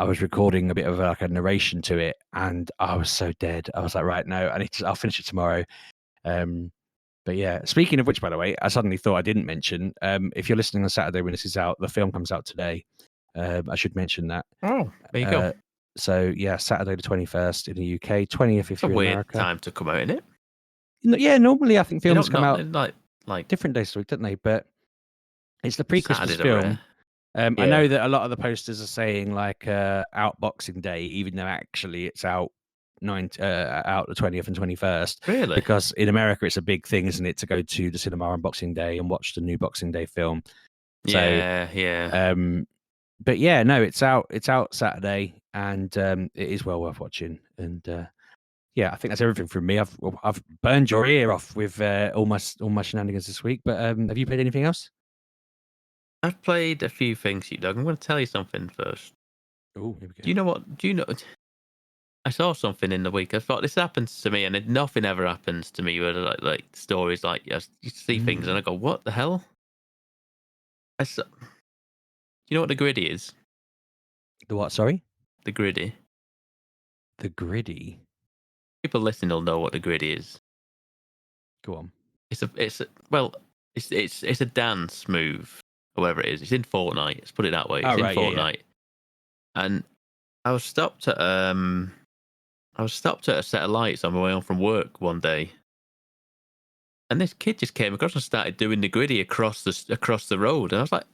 Speaker 2: was recording a bit of like a narration to it, and I was so dead. I was like, right, no, I'll finish it tomorrow. But yeah, speaking of which, by the way, I suddenly thought I didn't mention, if you're listening on Saturday when this is out, the film comes out today. I should mention that.
Speaker 1: Oh, there you go.
Speaker 2: So yeah, Saturday the 21st in the UK, 20th if you're in America.
Speaker 1: Time to come out, isn't it?
Speaker 2: Yeah, normally I think films come out
Speaker 1: like
Speaker 2: different days of the week, don't they? But it's the pre-Christmas film. I know that a lot of the posters are saying like out Boxing Day, even though actually it's out out the 20th and 21st.
Speaker 1: Really?
Speaker 2: Because in America it's a big thing, isn't it, to go to the cinema on Boxing Day and watch the new Boxing Day film. So,
Speaker 1: yeah.
Speaker 2: But yeah, no, it's out Saturday, and it is well worth watching. And yeah, I think that's everything from me. I've burned your ear off with all my shenanigans this week. But have you played anything else?
Speaker 1: I've played a few things, Sheepdog. I'm going to tell you something first.
Speaker 2: Oh, here we go.
Speaker 1: Do you know what? I saw something in the week. I thought this happens to me, and nothing ever happens to me. Where like stories like you see things, and I go, "What the hell?" Do you know what the griddy is?
Speaker 2: The what? Sorry.
Speaker 1: The griddy.
Speaker 2: The griddy.
Speaker 1: People listening will know what the griddy is.
Speaker 2: Go on.
Speaker 1: It's a dance move, or whatever it is. It's in Fortnite. Let's put it that way. It's in Fortnite. Yeah. And I was stopped at a set of lights on my way home from work one day, and this kid just came across and started doing the griddy across the road, and I was like,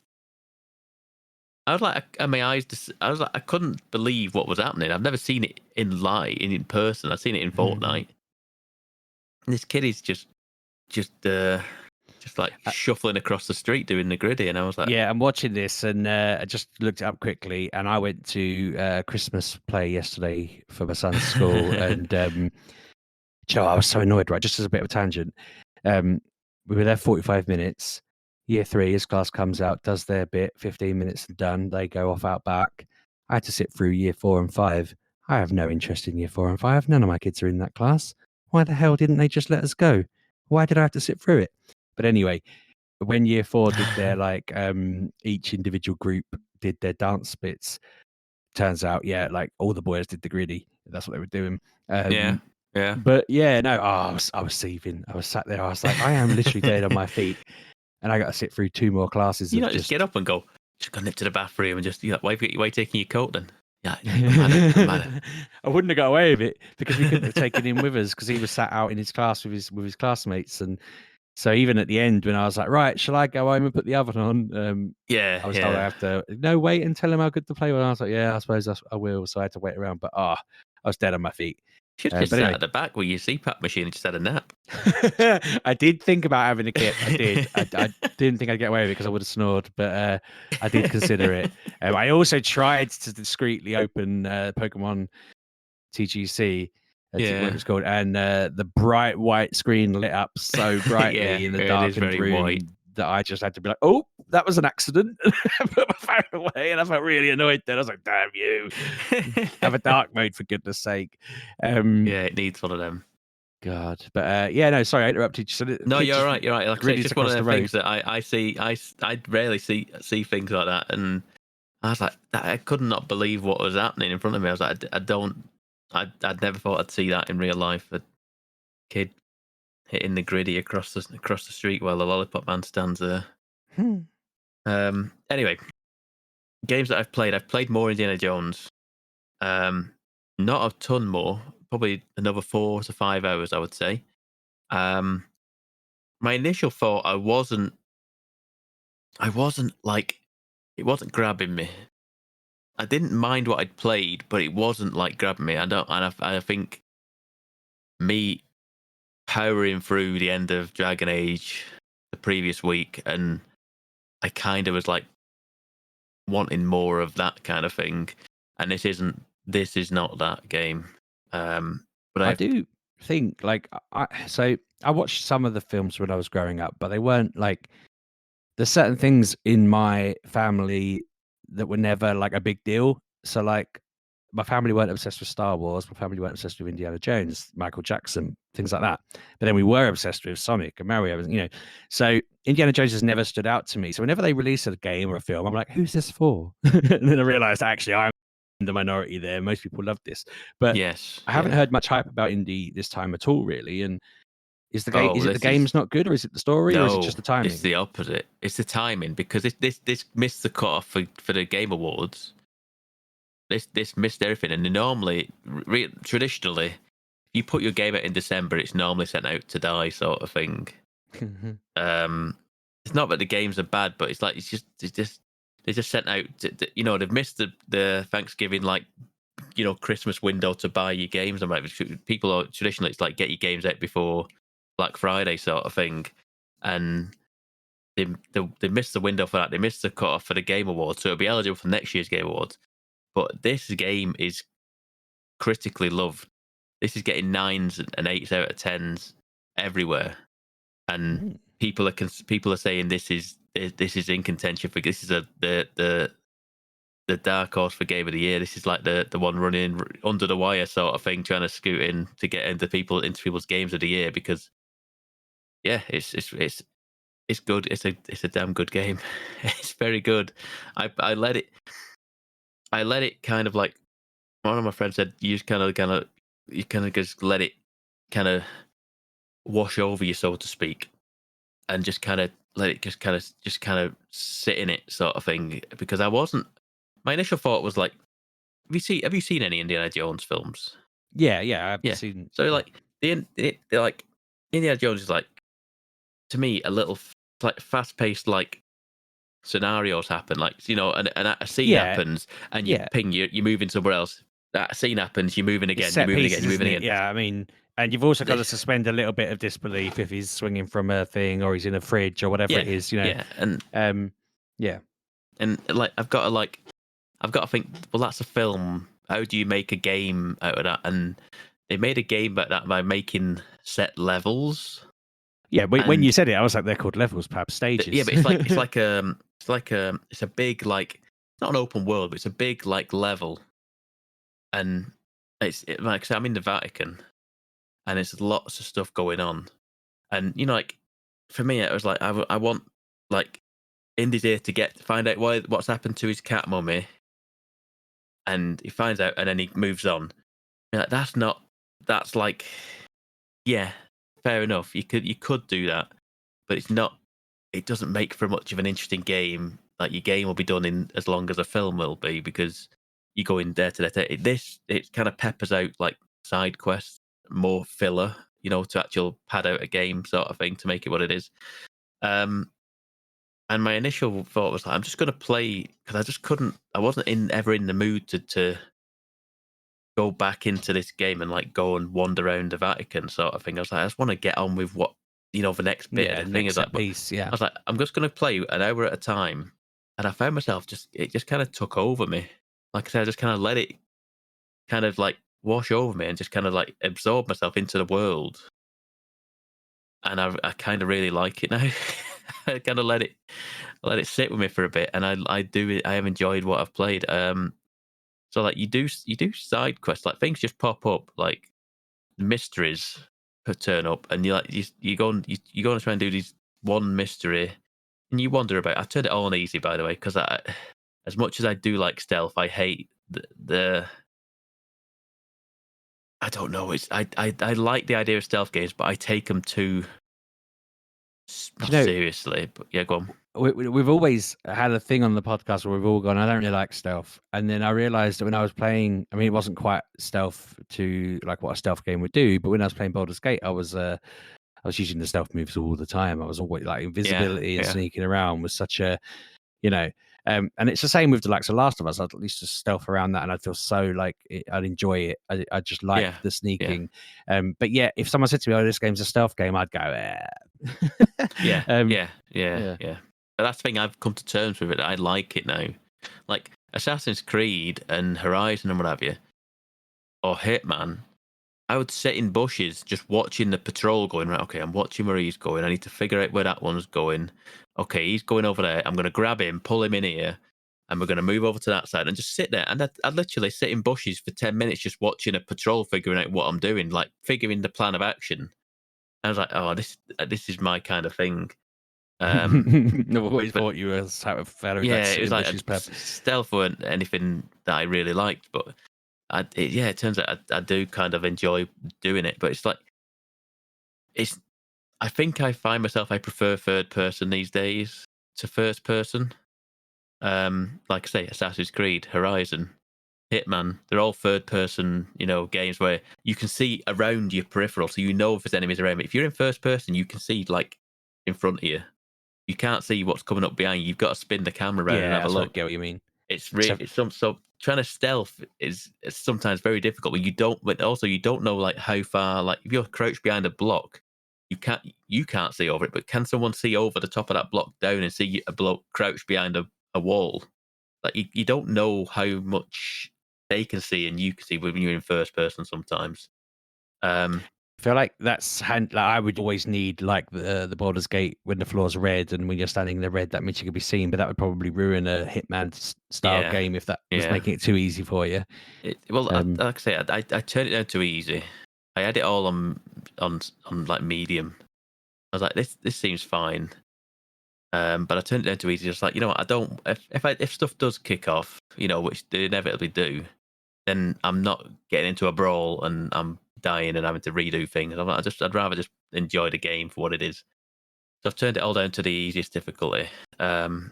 Speaker 1: I was like, my eyes. I was like, I couldn't believe what was happening. I've never seen it in person. I've seen it in Fortnite. And this kid is just like shuffling across the street doing the griddy, and I was like,
Speaker 2: yeah, I'm watching this, and I just looked it up quickly, and I went to Christmas play yesterday for my son's school, and Joe, I was so annoyed. Right, just as a bit of a tangent, we were there 45 minutes. Year 3, his class comes out, does their bit, 15 minutes and done. They go off out back. I had to sit through year 4 and 5. I have no interest in year 4 and 5. None of my kids are in that class. Why the hell didn't they just let us go? Why did I have to sit through it? But anyway, when year 4 did their like each individual group did their dance bits, turns out, yeah, like all the boys did the griddy. That's what they were doing.
Speaker 1: yeah.
Speaker 2: But yeah, no, I was seething. I was sat there. I was like, I am literally dead on my feet, and I got to sit through 2 more classes.
Speaker 1: You
Speaker 2: of
Speaker 1: know, just get up and go. Just go nip to the bathroom and just why are you taking your coat then? Yeah,
Speaker 2: I wouldn't have got away with it because we couldn't have taken him with us because he was sat out in his class with his classmates, and so even at the end when I was like, right, shall I go home and put the oven on? I was told I have to wait and tell him how good the play was. I was like, yeah, I suppose I will. So I had to wait around, but I was dead on my feet.
Speaker 1: Should have just sat at the back where your CPAP machine and just had a nap.
Speaker 2: I did think about having a kip. I did. I didn't think I'd get away with it because I would have snored, but I did consider it. I also tried to discreetly open Pokemon TGC, whatever it's called, and the bright white screen lit up so brightly in the darkened room that I just had to be like, oh, that was an accident. I put my phone away, and I felt really annoyed then. I was like, damn you. Have a dark mode, for goodness sake.
Speaker 1: Yeah, it needs one of them.
Speaker 2: God. But yeah, no, sorry, I interrupted you. So
Speaker 1: no, you're right. You're right. Like,
Speaker 2: really
Speaker 1: it's just one of the things that I see. I rarely see things like that, and I was like, I could not believe what was happening in front of me. I was like, I'd never thought I'd see that in real life. A kid hitting the griddy across the street while the Lollipop Man stands there. Anyway, games that I've played more Indiana Jones. Not a ton more, probably another 4 to 5 hours, I would say. My initial thought, I wasn't like, it wasn't grabbing me. I didn't mind what I'd played, but it wasn't like grabbing me. I think me powering through the end of Dragon Age the previous week, and I kind of was like wanting more of that kind of thing, and this is not that game. But
Speaker 2: I do think like I watched some of the films when I was growing up, but they weren't like, there's certain things in my family that were never like a big deal. So like my family weren't obsessed with Star Wars. My family weren't obsessed with Indiana Jones, Michael Jackson, things like that. But then we were obsessed with Sonic and Mario, So Indiana Jones has never stood out to me. So whenever they release a game or a film, I'm like, who's this for? And then I realized actually I'm the minority there. Most people love this. But
Speaker 1: yes,
Speaker 2: I haven't heard much hype about indie this time at all, really. And is the game's not good, or is it the story, or is it just the timing?
Speaker 1: It's the opposite. It's the timing, because this missed the cutoff for the Game Awards. This missed everything, and normally, traditionally, if you put your game out in December, it's normally sent out to die, sort of thing. It's not that the games are bad, but it's like they just sent out. They've missed the Thanksgiving, like, Christmas window to buy your games. I'm like, people are traditionally, it's like, get your games out before Black Friday, sort of thing, and they missed the window for that. They missed the cutoff for the Game Awards, so it'll be eligible for next year's Game Awards. But this game is critically loved. This is getting 9s and 8s out of 10s everywhere, and people are saying this is in contention for, this is the dark horse for Game of the Year. This is like the one running under the wire, sort of thing, trying to scoot in to get into people's games of the year, because it's good. It's a damn good game. It's very good. I let it kind of, like, one of my friends said, you kind of just let it kind of wash over you, so to speak, and just kind of let it just kind of sit in it, sort of thing. Because my initial thought was like, have you seen any Indiana Jones films?
Speaker 2: Yeah, I've seen.
Speaker 1: So like like Indiana Jones is, like, to me, a little like fast paced, like scenarios happen, like and a scene
Speaker 2: Yeah,
Speaker 1: happens, and you
Speaker 2: yeah.
Speaker 1: ping, you're moving somewhere else. That scene happens, you're moving
Speaker 2: It's
Speaker 1: again, you're
Speaker 2: set
Speaker 1: moving again,
Speaker 2: pieces,
Speaker 1: you're
Speaker 2: isn't
Speaker 1: moving
Speaker 2: it?
Speaker 1: again.
Speaker 2: Yeah, I mean, and you've also got to suspend a little bit of disbelief if he's swinging from a thing or he's in a fridge or whatever it is,
Speaker 1: Yeah,
Speaker 2: yeah.
Speaker 1: And like I've got to think, well, that's a film. How do you make a game out of that? And they made a game about that by making set levels.
Speaker 2: Yeah, when
Speaker 1: And
Speaker 2: you said it, I was like, they're called levels, perhaps stages.
Speaker 1: yeah, but it's a big, like, not an open world, but it's a big like level. And like, so I'm in the Vatican, and there's lots of stuff going on. And like for me, it was like I want, like, Indy's here to find out what's happened to his cat mummy, and he finds out, and then he moves on. You're like, that's like, yeah, fair enough. You could do that, but it's not. It doesn't make for much of an interesting game. Like, your game will be done in as long as a film will be, because you go in there to there. It kind of peppers out like side quests, more filler, to actual pad out a game sort of thing to make it what it is. And my initial thought was like, I'm just going to play, because I just couldn't. I wasn't ever in the mood to go back into this game and like go and wander around the Vatican sort of thing. I was like, I just want to get on with what the next bit.
Speaker 2: Yeah,
Speaker 1: The thing is, like,
Speaker 2: piece, yeah.
Speaker 1: I was like, I'm just going to play an hour at a time, and I found myself it just kind of took over me. Like I said, I just kind of let it kind of like wash over me and just kind of like absorb myself into the world. And I kind of really like it now. I kind of let it sit with me for a bit, and I have enjoyed what I've played. So like you do side quests, like things just pop up, like mysteries could turn up, and you go and you go and try and do these one mystery, and you wonder about. I turned it all on easy, by the way, because as much as I do like stealth, I hate the I don't know. I like the idea of stealth games, but I take them too not seriously. But yeah, go on.
Speaker 2: We've always had a thing on the podcast where we've all gone, I don't really like stealth. And then I realized that when I was playing, I mean, it wasn't quite stealth to like what a stealth game would do, but when I was playing Baldur's Gate, I was using the stealth moves all the time. I was always like invisibility and sneaking around was such a, and it's the same with the likes of Last of Us. I'd at least just stealth around that, and I'd feel so like I'd enjoy it. I just like the sneaking. But yeah, if someone said to me, "Oh, this game's a stealth game," I'd go,
Speaker 1: yeah. But that's the thing. I've come to terms with it. I like it now. Like Assassin's Creed and Horizon and what have you, or Hitman. I would sit in bushes just watching the patrol going, right, okay, I'm watching where he's going. I need to figure out where that one's going. Okay, he's going over there. I'm going to grab him, pull him in here, and we're going to move over to that side and just sit there. And I'd literally sit in bushes for 10 minutes just watching a patrol figuring out what I'm doing, like figuring the plan of action. I was like, oh, this is my kind of thing.
Speaker 2: I've always thought you were sort of very
Speaker 1: it was like stealth weren't anything that I really liked, but it turns out I do kind of enjoy doing it. But it's like I think I find myself I prefer third person these days to first person. Like I say, Assassin's Creed, Horizon, Hitman, they're all third person, games where you can see around your peripheral, so if there's enemies around. But if you're in first person, you can see like in front of you. You can't see what's coming up behind you. You've got to spin the camera around and have a look.
Speaker 2: I get what you mean.
Speaker 1: It's really so trying to stealth is sometimes very difficult when you don't. But also you don't know like how far. Like if you're crouched behind a block, you can't see over it. But can someone see over the top of that block down and see a bloke crouched behind a wall? Like you don't know how much they can see and you can see when you're in first person sometimes.
Speaker 2: I feel like like I would always need like the Baldur's Gate when the floor's red and when you're standing in the red, that means you can be seen. But that would probably ruin a Hitman style game if that was making it too easy for you.
Speaker 1: Like I say, I turned it down too easy. I had it all on like medium. I was like, this seems fine. But I turned it down too easy. Just like, what, I don't. If stuff does kick off, which they inevitably do, then I'm not getting into a brawl and I'm dying and having to redo things. I'd rather just enjoy the game for what it is. So I've turned it all down to the easiest difficulty. But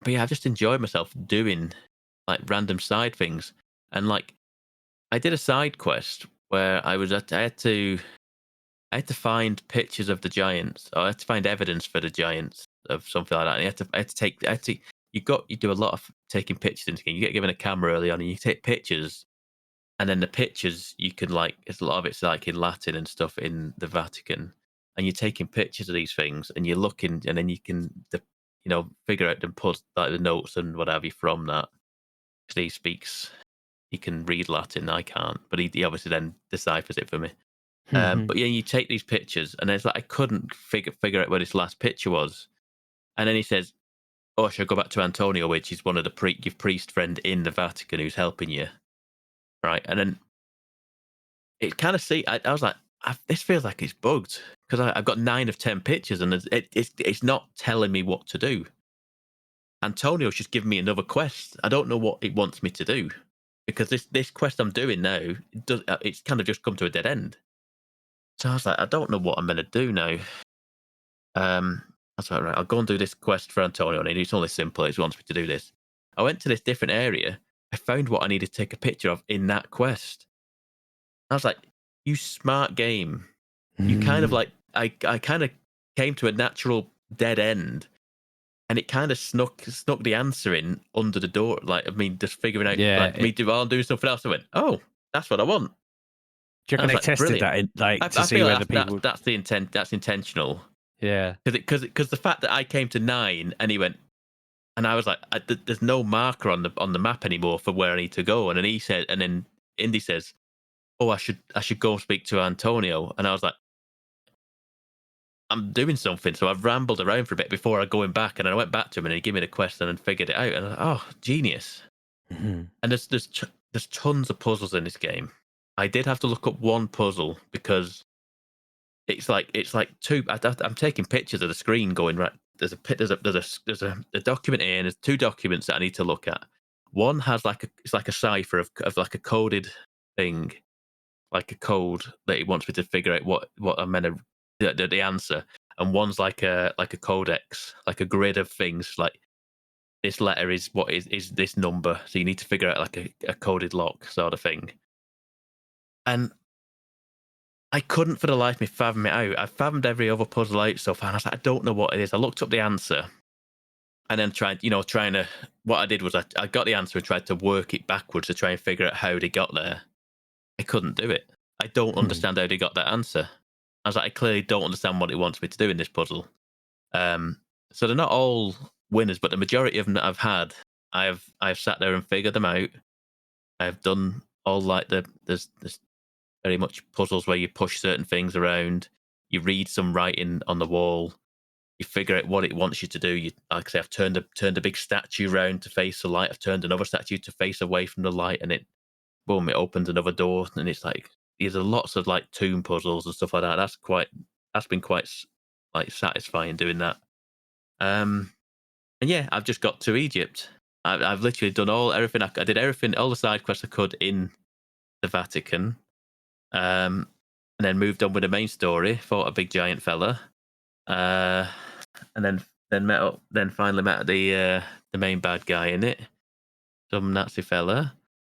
Speaker 1: yeah, I've just enjoyed myself doing like random side things. And like I did a side quest where I had to find pictures of the giants. Or I had to find evidence for the giants of something like that. And I had to you do a lot of taking pictures in this game. You get given a camera early on, and you take pictures, and then the pictures you can it's a lot of it's like in Latin and stuff in the Vatican, and you're taking pictures of these things, and you're looking, and then you can figure out and put like the notes and whatever from that. Because he can read Latin, I can't, but he obviously then deciphers it for me. But yeah, you take these pictures, and it's like I couldn't figure out where this last picture was, and then he says, "Oh, I should go back to Antonio, which is one of the your priest friend in the Vatican who's helping you." Right, and then it kind of I was like, this feels like it's bugged because I've got 9 of 10 pictures, and it's not telling me what to do. Antonio's just giving me another quest. I don't know what it wants me to do because this quest I'm doing now, it's kind of just come to a dead end. So I was like, I don't know what I'm going to do now. That's right. I'll go and do this quest for Antonio, and it's only simple. He wants me to do this. I went to this different area. I found what I needed to take a picture of in that quest. I was like, you smart game. You kind of I kind of came to a natural dead end, and it kind of snuck the answer in under the door. Just figuring out, I'm doing something else. I went, oh, that's what I want.
Speaker 2: Do you reckon they tested
Speaker 1: brilliant.
Speaker 2: that to see whether people?
Speaker 1: That's the intent. That's intentional.
Speaker 2: Yeah.
Speaker 1: Because the fact that I came to 9 and he went, and I was like, there's no marker on the map anymore for where I need to go. And then he said, and then Indy says, oh, I should go speak to Antonio. And I was like, I'm doing something. So I've rambled around for a bit before I going back, and I went back to him, and he gave me the quest and then figured it out. And I was like, oh, genius. And there's tons of puzzles in this game. I did have to look up one puzzle because it's like two. I'm taking pictures of the screen, going right. There's a document here, and there's 2 documents that I need to look at. One has it's like a cipher of like a coded thing, like a code that he wants me to figure out what I'm meant to the answer. And one's like a codex, like a grid of things. Like this letter is what is this number, so you need to figure out like a coded lock sort of thing. And I couldn't for the life of me fathom it out. I fathomed every other puzzle out so far, and I was like, I don't know what it is. I looked up the answer, and then trying to. What I did was I got the answer and tried to work it backwards to try and figure out how they got there. I couldn't do it. I don't understand how they got that answer. I was like, I clearly don't understand what it wants me to do in this puzzle. So they're not all winners, but the majority of them that I've had, I've sat there and figured them out. I've done all there's very much puzzles where you push certain things around, you read some writing on the wall, you figure out what it wants you to do. Like I say, I've turned a big statue around to face the light. I've turned another statue to face away from the light, and it opens another door. And it's like these are lots of like tomb puzzles and stuff like that. That's been quite like satisfying doing that. And yeah, I've just got to Egypt. I've literally done everything. I did everything, all the side quests I could in the Vatican. And then moved on with the main story. Fought a big giant fella, and then finally met the main bad guy in it, some Nazi fella,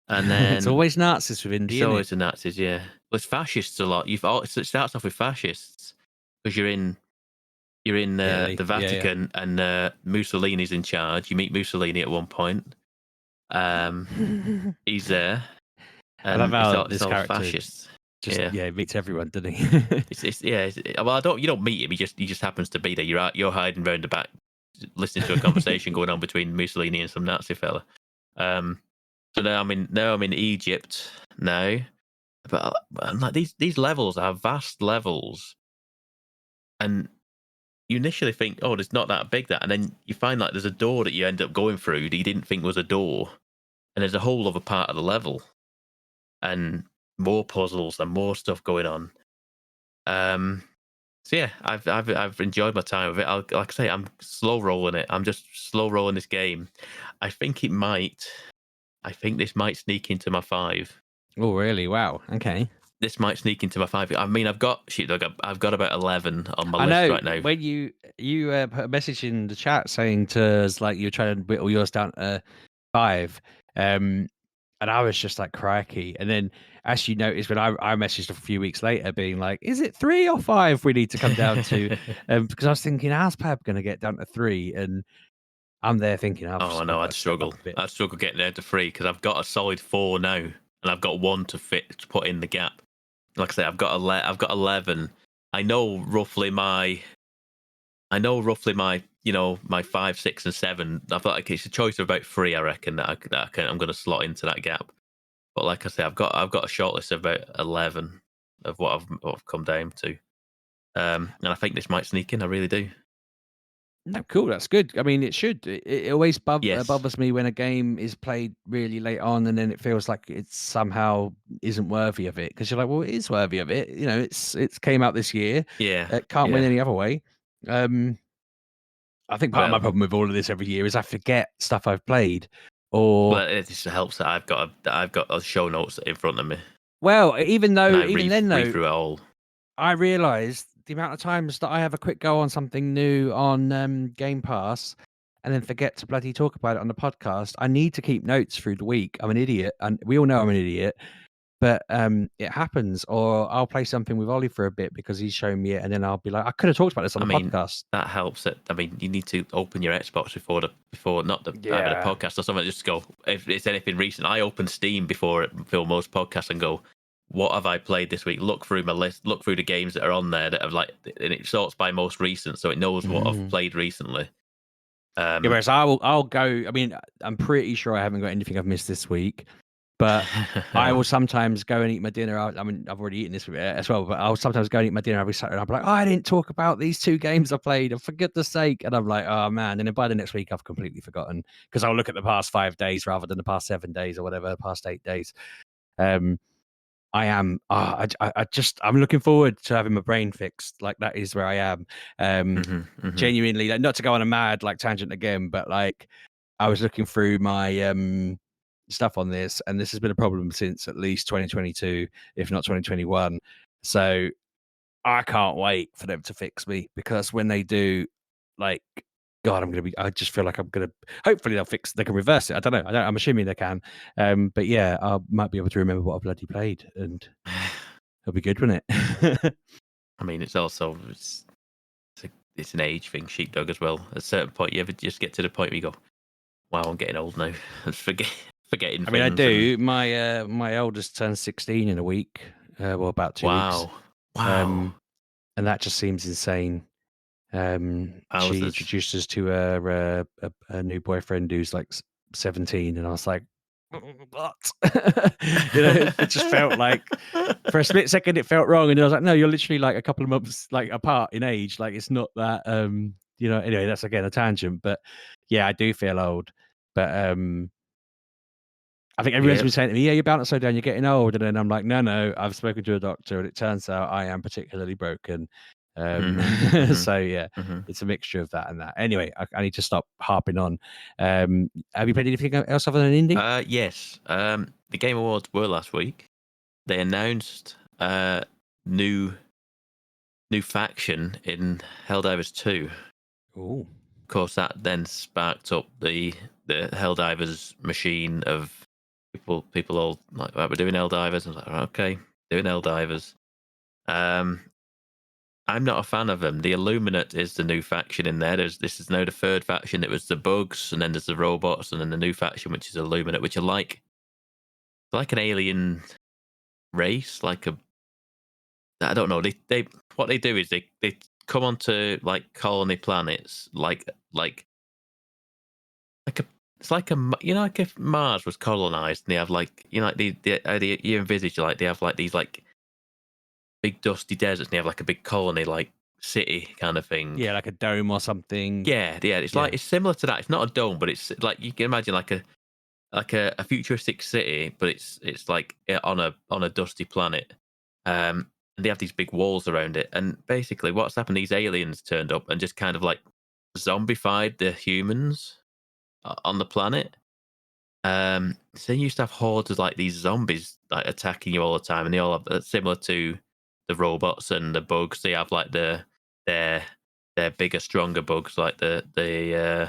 Speaker 1: and then
Speaker 2: it's always Nazis with India.
Speaker 1: It's always the Nazis, yeah. Well, it's fascists a lot. It starts off with fascists because you're in the Vatican, and Mussolini's in charge. You meet Mussolini at one point. He's there.
Speaker 2: And I love how
Speaker 1: this character fascists.
Speaker 2: He meets everyone, doesn't he?
Speaker 1: Well, you don't meet him. He just happens to be there. You're hiding round the back, listening to a conversation going on between Mussolini and some Nazi fella. So now I'm in Egypt now, but like these levels are vast levels, and you initially think, oh, it's not that big, and then you find like there's a door that you end up going through that you didn't think was a door, and there's a whole other part of the level, and more puzzles and more stuff going on. So yeah, I've enjoyed my time with it. Like I say, I'm slow rolling it. I'm just slow rolling this game. I think this might sneak into my 5.
Speaker 2: Oh really? Wow. Okay.
Speaker 1: This might sneak into my 5. I mean, I've got Sheepdog. I've got about 11 on my list right now.
Speaker 2: When you put a message in the chat saying to us like you're trying to whittle yours down to 5, And I was just like, crikey. And then, as you noticed, when I messaged a few weeks later being like, is it 3 or 5 we need to come down to? Because I was thinking, how's Pab going to get down to 3? And I'm there thinking,
Speaker 1: Oh, I know.
Speaker 2: I've
Speaker 1: I'd
Speaker 2: stepped up
Speaker 1: struggle.
Speaker 2: a bit.
Speaker 1: I'd struggle getting down to 3 because I've got a solid 4 now, and I've got 1 to fit to put in the gap. Like I say, I've got 11. I know roughly my my 5, 6, and 7. I feel like it's a choice of about 3. I reckon that I'm going to slot into that gap. But like I say, I've got a shortlist of about 11 of what I've come down to, and I think this might sneak in. I really do.
Speaker 2: No, cool. That's good. I mean, it should. It always
Speaker 1: Yes.
Speaker 2: bothers me when a game is played really late on, and then it feels like it somehow isn't worthy of it. Because you're like, well, it is worthy of it. You know, it's came out this year.
Speaker 1: Yeah.
Speaker 2: It can't win
Speaker 1: Yeah.
Speaker 2: any other way. I think part of my
Speaker 1: Well,
Speaker 2: problem with all of this every year is I forget stuff I've played, or
Speaker 1: but it just helps that I've got a show notes in front of me,
Speaker 2: well, even
Speaker 1: and
Speaker 2: though
Speaker 1: I
Speaker 2: even then
Speaker 1: read
Speaker 2: though
Speaker 1: through it all.
Speaker 2: I realised the amount of times that I have a quick go on something new on Game Pass and then forget to bloody talk about it on the podcast. I need to keep notes through the week. I'm an idiot, and we all know I'm an idiot. But it happens, or I'll play something with Ollie for a bit because he's shown me it, and then I'll be like, I could have talked about this on
Speaker 1: I
Speaker 2: the
Speaker 1: mean,
Speaker 2: podcast.
Speaker 1: that helps. I mean, you need to open your Xbox before not the either the
Speaker 2: Yeah.
Speaker 1: podcast or something. Just go if it's anything recent. I open Steam before most podcasts and go, what have I played this week? Look through my list. Look through the games that are on there that have and it sorts by most recent, so it knows what I've played recently.
Speaker 2: Yeah, whereas I'll go. I mean, I'm pretty sure I haven't got anything I've missed this week, but I will sometimes go and eat my dinner. I mean, I've already eaten this as well, but I'll sometimes go and eat my dinner every Saturday. I'll be like, oh, I didn't talk about these 2 games I played, and for goodness sake. And I'm like, oh man. And then by the next week, I've completely forgotten because I'll look at the past 5 days rather than the past 7 days or whatever, the past 8 days. I am. I'm looking forward to having my brain fixed. Like that is where I am. Genuinely, like, not to go on a mad like tangent again, but like I was looking through my stuff on this, and this has been a problem since at least 2022, if not 2021. So I can't wait for them to fix me because when they do, like, God, I just feel like I'm gonna. Hopefully, they can reverse it. I don't know. I'm assuming they can. But yeah, I might be able to remember what I bloody played, and it'll be good, won't it?
Speaker 1: I mean, it's also it's an age thing, Sheepdog as well. At a certain point, you ever just get to the point where you go, "Wow, I'm getting old now," and forgetting
Speaker 2: I mean, I
Speaker 1: things.
Speaker 2: do. My oldest turns 16 in a week. Well, about 2 weeks.
Speaker 1: Wow,
Speaker 2: And that just seems insane. She
Speaker 1: wowzers.
Speaker 2: introduced us to a new boyfriend who's like 17, and I was like, what? It just felt like for a split second it felt wrong, and I was like, no, you're literally like a couple of months like apart in age. Like it's not that. Anyway, that's again a tangent, but yeah, I do feel old, but I think everyone's
Speaker 1: Yep.
Speaker 2: been saying to me, yeah, you're bound to slow down, you're getting old. And then I'm like, no, I've spoken to a doctor and it turns out I am particularly broken. So yeah, it's a mixture of that and that. Anyway, I need to stop harping on. Have you played anything else other than indie?
Speaker 1: Yes. The Game Awards were last week. They announced new faction in Helldivers 2.
Speaker 2: Oh,
Speaker 1: Of course, that then sparked up the Helldivers machine of people all like, right, we're doing Helldivers. I was like, okay, doing Helldivers. I'm not a fan of them. The Illuminate is the new faction in there. This is now the 3rd faction. It was the bugs, and then there's the robots, and then the new faction, which is Illuminate, which are like an alien race, I don't know. They what they do is they come onto like colony planets, like a it's like like if Mars was colonized and they have like like you envisage like they have like these like big dusty deserts and they have like a big colony like city kind of thing.
Speaker 2: yeah, like a dome or something.
Speaker 1: Yeah. It's
Speaker 2: Yeah.
Speaker 1: like it's similar to that. It's not a dome, but it's like you can imagine like a futuristic city, but it's like on a dusty planet. And they have these big walls around it. And basically, what's happened? These aliens turned up and just kind of like zombified the humans on the planet. So you used to have hordes of like these zombies like attacking you all the time, and they all have similar to the robots and the bugs. They have like their bigger, stronger bugs, like the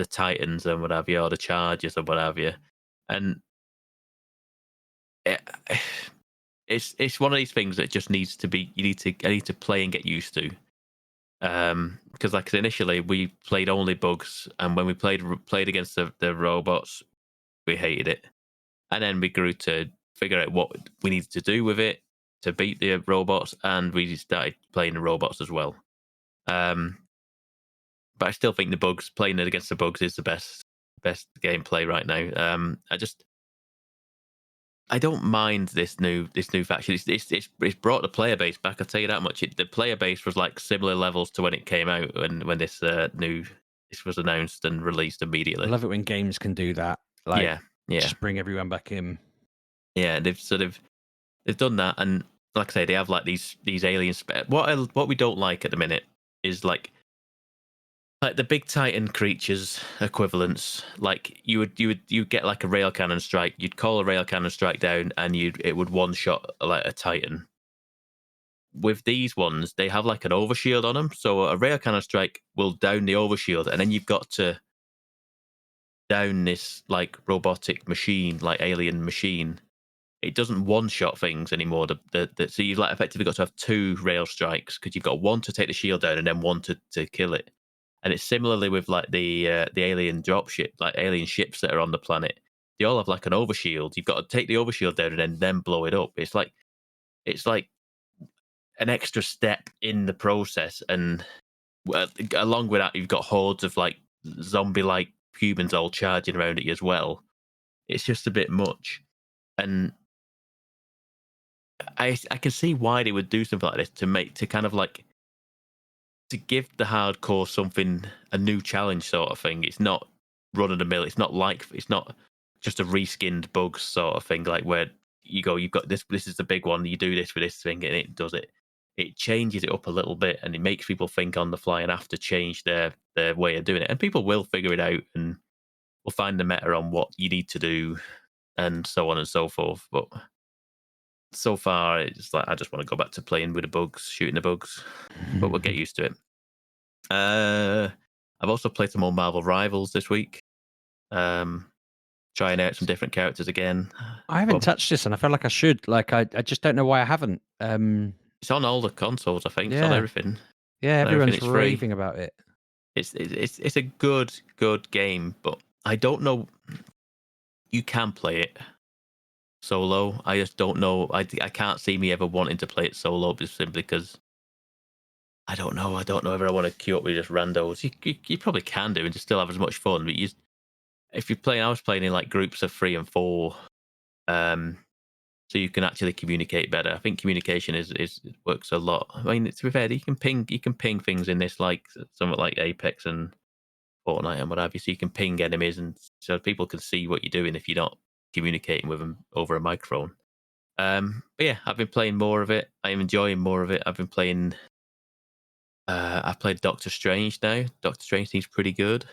Speaker 1: Titans and what have you, or the Chargers and what have you. And it, it's one of these things that just needs to be. I need to play and get used to. Because like initially we played only bugs, and when we played against the robots, we hated it, and then we grew to figure out what we needed to do with it to beat the robots, and we started playing the robots as well. But I still think playing it against the bugs is the best gameplay right now. I don't mind this new faction. It's brought the player base back. I'll tell you that much. The player base was like similar levels to when it came out, when this was announced and released immediately.
Speaker 2: I love it when games can do that.
Speaker 1: Yeah.
Speaker 2: Just bring everyone back in.
Speaker 1: Yeah, they've done that, and like I say, they have like these aliens. What we don't like at the minute is like the big Titan creatures equivalents. Like you get like a rail cannon strike. You'd call a rail cannon strike down, and it would one shot like a Titan. With these ones, they have like an overshield on them, so a rail cannon strike will down the overshield, and then you've got to down this like robotic machine, like alien machine. It doesn't one shot things anymore. So you've like effectively got to have two rail strikes, because you've got one to take the shield down and then one to kill it. And it's similarly with like the alien dropship, like alien ships that are on the planet. They all have like an overshield. You've got to take the overshield down and then blow it up. It's like an extra step in the process, and along with that, you've got hordes of like zombie-like humans all charging around at you as well. It's just a bit much, and I can see why they would do something like this to kind of like to give the hardcore something, a new challenge sort of thing. It's not run of the mill. It's not just a reskinned bugs sort of thing, like where you've got this is the big one, you do this with this thing and it does it. It changes it up a little bit, and it makes people think on the fly and have to change their way of doing it. And people will figure it out and will find the meta on what you need to do and so on and so forth. But so far, it's like I just want to go back to playing with the bugs, shooting the bugs. But we'll get used to it. I've also played some more Marvel Rivals this week. Trying out some different characters again.
Speaker 2: I haven't touched this, and I feel like I should. Like I just don't know why I haven't.
Speaker 1: It's on all the consoles, I think. It's on everything.
Speaker 2: Yeah, everyone's raving about it.
Speaker 1: It's a good game, but I don't know. You can play it solo. I just don't know. I can't see me ever wanting to play it solo, just simply because I don't know. I don't know if I want to queue up with just randos. You probably can do and just still have as much fun, but if you're playing, I was playing in like groups of 3 and 4, so you can actually communicate better. I think communication works a lot. I mean, to be fair, you can ping things in this, like something like Apex and Fortnite and what have you. So you can ping enemies, and so people can see what you're doing if you're not communicating with them over a microphone. But yeah, I've been playing more of it. I'm enjoying more of it. I've been playing. I've played Doctor Strange now. Doctor Strange seems pretty good.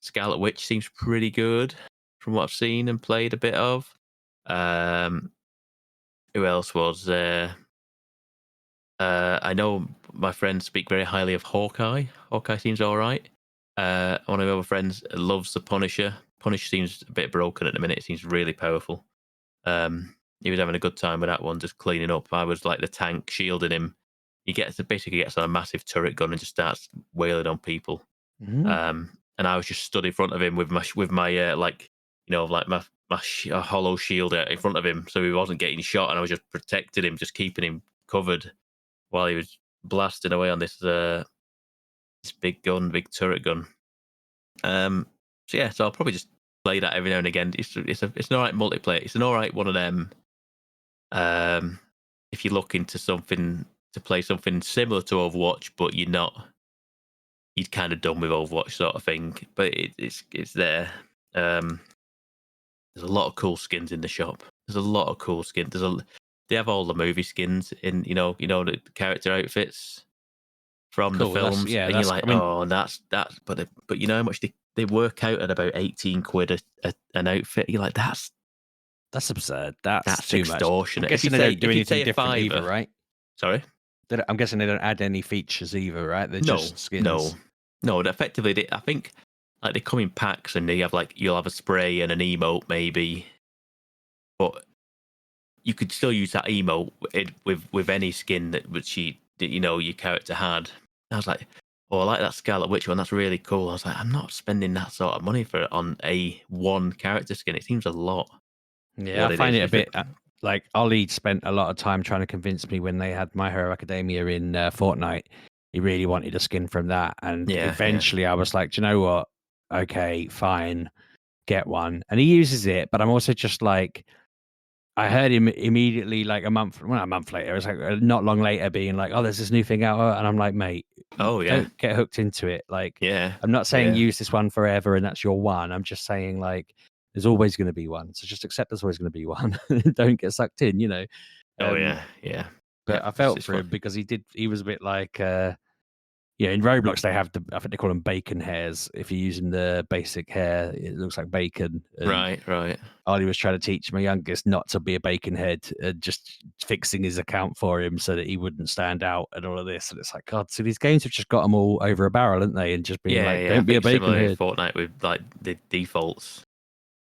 Speaker 1: Scarlet Witch seems pretty good from what I've seen and played a bit of. Who else was there? I know my friends speak very highly of Hawkeye. Hawkeye seems all right. One of my other friends loves the Punisher. Punisher seems a bit broken at the minute. It seems really powerful. He was having a good time with that one, just cleaning up. I was like the tank, shielding him. He basically gets on a massive turret gun and just starts wailing on people.
Speaker 2: Mm-hmm.
Speaker 1: And I was just stood in front of him with my like, like my hollow shield in front of him, so he wasn't getting shot, and I was just protecting him, just keeping him covered while he was blasting away on this big turret gun. So I'll probably just play that every now and again. It's an alright multiplayer. It's an alright one of them. If you're looking to play something similar to Overwatch, but you're kind of done with Overwatch sort of thing. But it's there. There's a lot of cool skins in the shop. There's a lot of cool skins. They have all the movie skins in, the character outfits from the films. And you're like, that's but you know how much they work out at about 18 quid an outfit. You're like, that's
Speaker 2: absurd. That's too
Speaker 1: extortionate.
Speaker 2: Much. I'm guessing they don't do anything different either, right?
Speaker 1: Sorry?
Speaker 2: I'm guessing they don't add any features either, right? They're just skins.
Speaker 1: No. Effectively, I think like they come in packs, and they have like you'll have a spray and an emote maybe, but you could still use that emote with any skin that your character had. I was like, oh, I like that Scarlet Witch one. That's really cool. I was like, I'm not spending that sort of money on a one character skin. It seems a lot.
Speaker 2: Yeah, I find it a bit like Ollie spent a lot of time trying to convince me when they had My Hero Academia in Fortnite. He really wanted a skin from that, and eventually I was like, do you know what? Okay, fine, get one. And he uses it, but I'm also just like, I heard him immediately, like a month later. It was like not long later, being like, "Oh, there's this new thing out," and I'm like, "Mate, don't get hooked into it." Like, I'm not saying use this one forever and that's your one. I'm just saying like, there's always going to be one. So just accept there's always going to be one. Don't get sucked in, you know.
Speaker 1: Yeah.
Speaker 2: But I felt for him because he was a bit like, in Roblox they have I think they call them bacon hairs. If you're using the basic hair, it looks like bacon.
Speaker 1: Right.
Speaker 2: Ollie was trying to teach my youngest not to be a bacon head, just fixing his account for him so that he wouldn't stand out and all of this. And it's like, God, so these games have just got them all over a barrel, haven't they? And just being like, don't be a bacon head.
Speaker 1: Fortnite with like the defaults.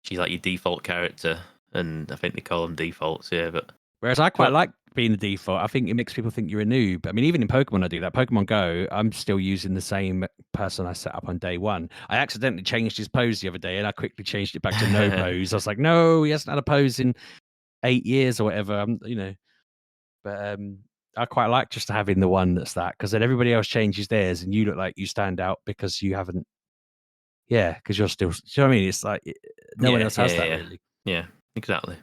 Speaker 1: She's like your default character, and I think they call them defaults. Yeah, but
Speaker 2: whereas I quite like being the default. I think it makes people think you're a noob. I mean, even in Pokemon, I do that. Pokemon Go, I'm still using the same person I set up on day one. I accidentally changed his pose the other day, and I quickly changed it back to no pose. I was like, no, he hasn't had a pose in 8 years or whatever. But I quite like just having the one that's that, because then everybody else changes theirs, and you look like you stand out because you haven't. Yeah, because you're still. Do you know what I mean? It's like no one else has that really.
Speaker 1: Yeah, exactly.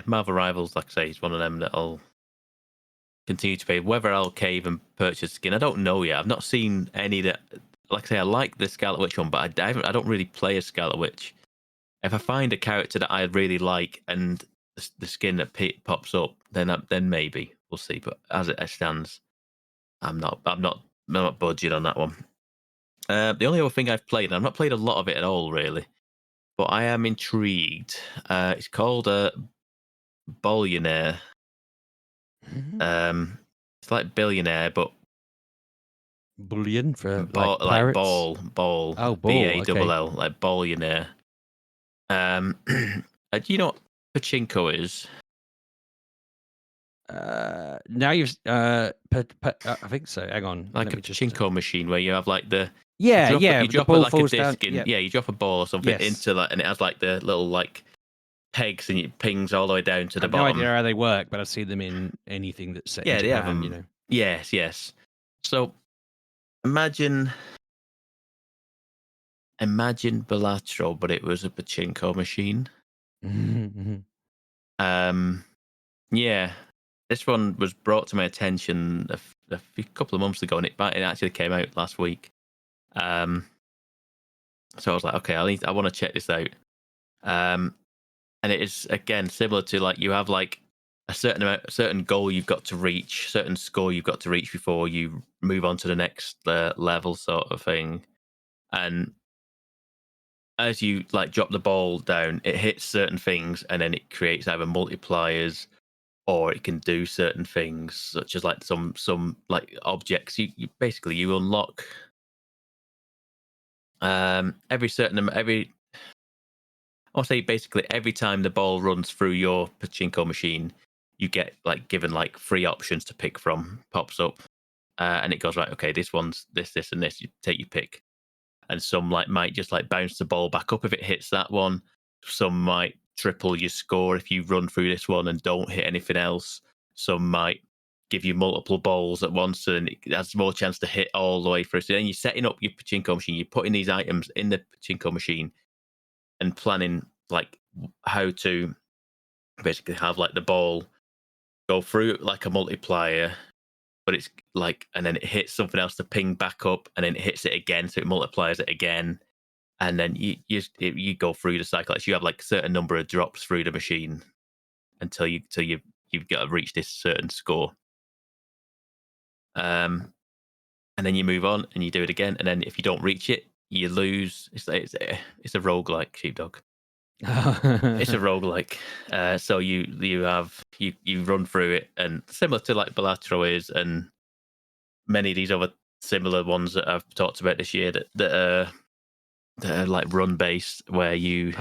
Speaker 1: Marvel Rivals, like I say, is one of them that I'll continue to pay. Whether I'll cave and purchase skin, I don't know yet. I've not seen any that, like I say, I like the Scarlet Witch one, but I don't really play a Scarlet Witch. If I find a character that I really like and the skin that pops up, then maybe we'll see. But as it stands, I'm not budging on that one. The only other thing I've played, and I've not played a lot of it at all, really, but I am intrigued. It's called Ballionaire. It's like Billionaire, but
Speaker 2: bullion for
Speaker 1: ball,
Speaker 2: like
Speaker 1: ball.
Speaker 2: Oh, ball.
Speaker 1: Ball, like Ballionaire. Do you know what pachinko is?
Speaker 2: Now you've I think so. Hang on,
Speaker 1: like a pachinko machine where you have like the
Speaker 2: you
Speaker 1: drop it like a disc in, you drop a ball or something into that, and it has like the little like pegs, and it pings all the way down to the bottom.
Speaker 2: I have no idea how they work, but I see them in anything that's set in Japan,
Speaker 1: have them.
Speaker 2: You know.
Speaker 1: Yes. So imagine Balatro, but it was a pachinko machine. This one was brought to my attention a couple of months ago, and it actually came out last week. So I was like, okay, I want to check this out. And it is again similar to like you have like a certain goal you've got to reach, certain score you've got to reach before you move on to the next level, sort of thing. And as you like drop the ball down, it hits certain things, and then it creates either multipliers, or it can do certain things, such as like some like objects. You basically you unlock I'll say basically every time the ball runs through your pachinko machine, you get like given like 3 options to pick from, pops up, and it goes, right, okay, this one's this, and this. You take your pick, and some like might just like bounce the ball back up if it hits that one. Some might triple your score if you run through this one and don't hit anything else. Some might give you multiple balls at once, and it has more chance to hit all the way through. So then you're setting up your pachinko machine, you're putting these items in the pachinko machine, and planning like how to basically have like the ball go through like a multiplier, but it's like, and then it hits something else to ping back up, and then it hits it again, so it multiplies it again, and then you go through the cycle. So you have like a certain number of drops through the machine until you've got to reach this certain score. And then you move on and you do it again, and then if you don't reach it, you lose. It's a roguelike, Sheepdog. It's a roguelike. So you run through it, and similar to like Balatro is, and many of these other similar ones that I've talked about this year that are like run based, where you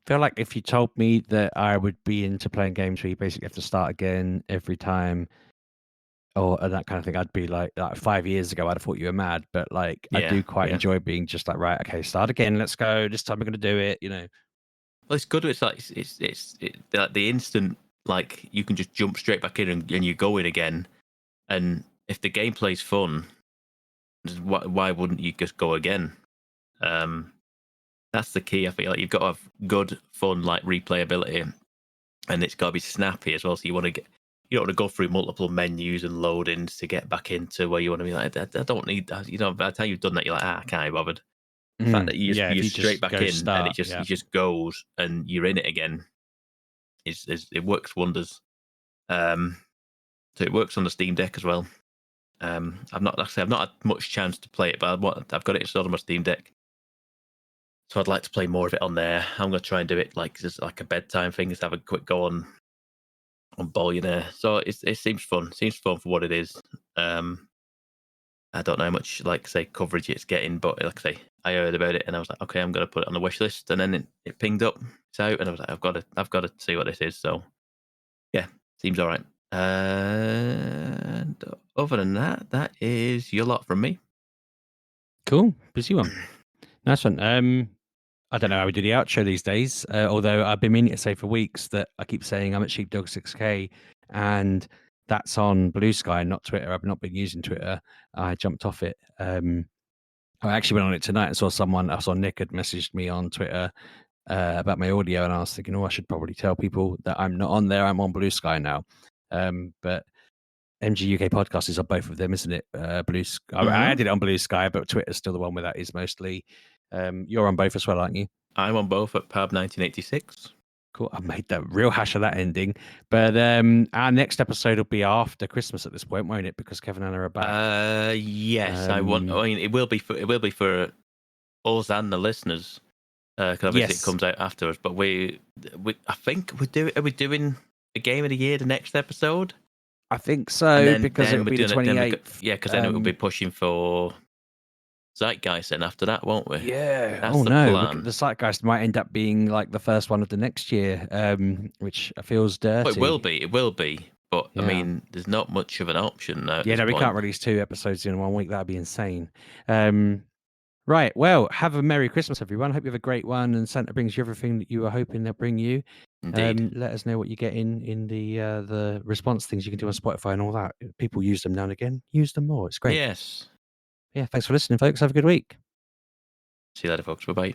Speaker 2: feel like if you told me that I would be into playing games where you basically have to start again every time, or that kind of thing, I'd be like 5 years ago, I'd have thought you were mad. But like, I do quite enjoy being just like, right, okay, start again, let's go. This time we're gonna do it.
Speaker 1: Well, it's good. It's like like the instant, like you can just jump straight back in and you go in again. And if the gameplay's fun, why wouldn't you just go again? That's the key. I feel like you've got to have good, fun, like replayability, and it's got to be snappy as well. So you don't want to go through multiple menus and loadings to get back into where you want to be. Like, I don't need that. By the time you've done that, you're like, I can't be bothered. The fact that you're straight back in and it just goes and you're in it again is it works wonders. So it works on the Steam Deck as well. I've not had much chance to play it, but I've got it installed on my Steam Deck. So I'd like to play more of it on there. I'm gonna try and do it like just like a bedtime thing, just have a quick go on Ballionaire. So it seems fun. It seems fun for what it is. I don't know how much coverage it's getting, but like I say, I heard about it and I was like, okay, I'm gonna put it on the wish list, and then it pinged up. It's out, and I was like, I've got to see what this is. So yeah, seems all right. And other than that, that is your lot from me.
Speaker 2: Cool, busy one. Nice one. I don't know how we do the outro these days. Although I've been meaning to say for weeks that I keep saying I'm at Sheepdog 6K, and that's on Blue Sky, not Twitter. I've not been using Twitter. I jumped off it. I actually went on it tonight and I saw Nick had messaged me on Twitter about my audio, and I was thinking, I should probably tell people that I'm not on there. I'm on Blue Sky now. But Mgukpodcast is on both of them, isn't it? Blue Sky. Mm-hmm. I added it on Blue Sky, but Twitter's still the one where that is mostly. You're on both as well, aren't you?
Speaker 1: I'm on both at Pab 1986.
Speaker 2: Cool. I made that real hash of that ending. But our next episode will be after Christmas at this point, won't it? Because Kev and Anna are back.
Speaker 1: Yes, I mean, it will be for us and the listeners, because obviously it comes out afterwards. But I think are we doing a game of the year the next episode?
Speaker 2: I think so, because it'll be the 28th.
Speaker 1: Because then it will be pushing for Zeitgeist then after that, won't we?
Speaker 2: Yeah. That's the plan. The Zeitgeist might end up being like the first one of the next year, which feels dirty.
Speaker 1: Well, it will be. But I mean, there's not much of an option now.
Speaker 2: Yeah, we can't release 2 episodes in 1 week. That'd be insane. Right. Well, have a Merry Christmas, everyone. Hope you have a great one, and Santa brings you everything that you were hoping they'll bring you.
Speaker 1: Indeed.
Speaker 2: Let us know what you get in the response things you can do on Spotify and all that. People use them now and again. Use them more. It's great.
Speaker 1: Yes.
Speaker 2: Yeah. Thanks for listening, folks. Have a good week.
Speaker 1: See you later, folks. Bye-bye.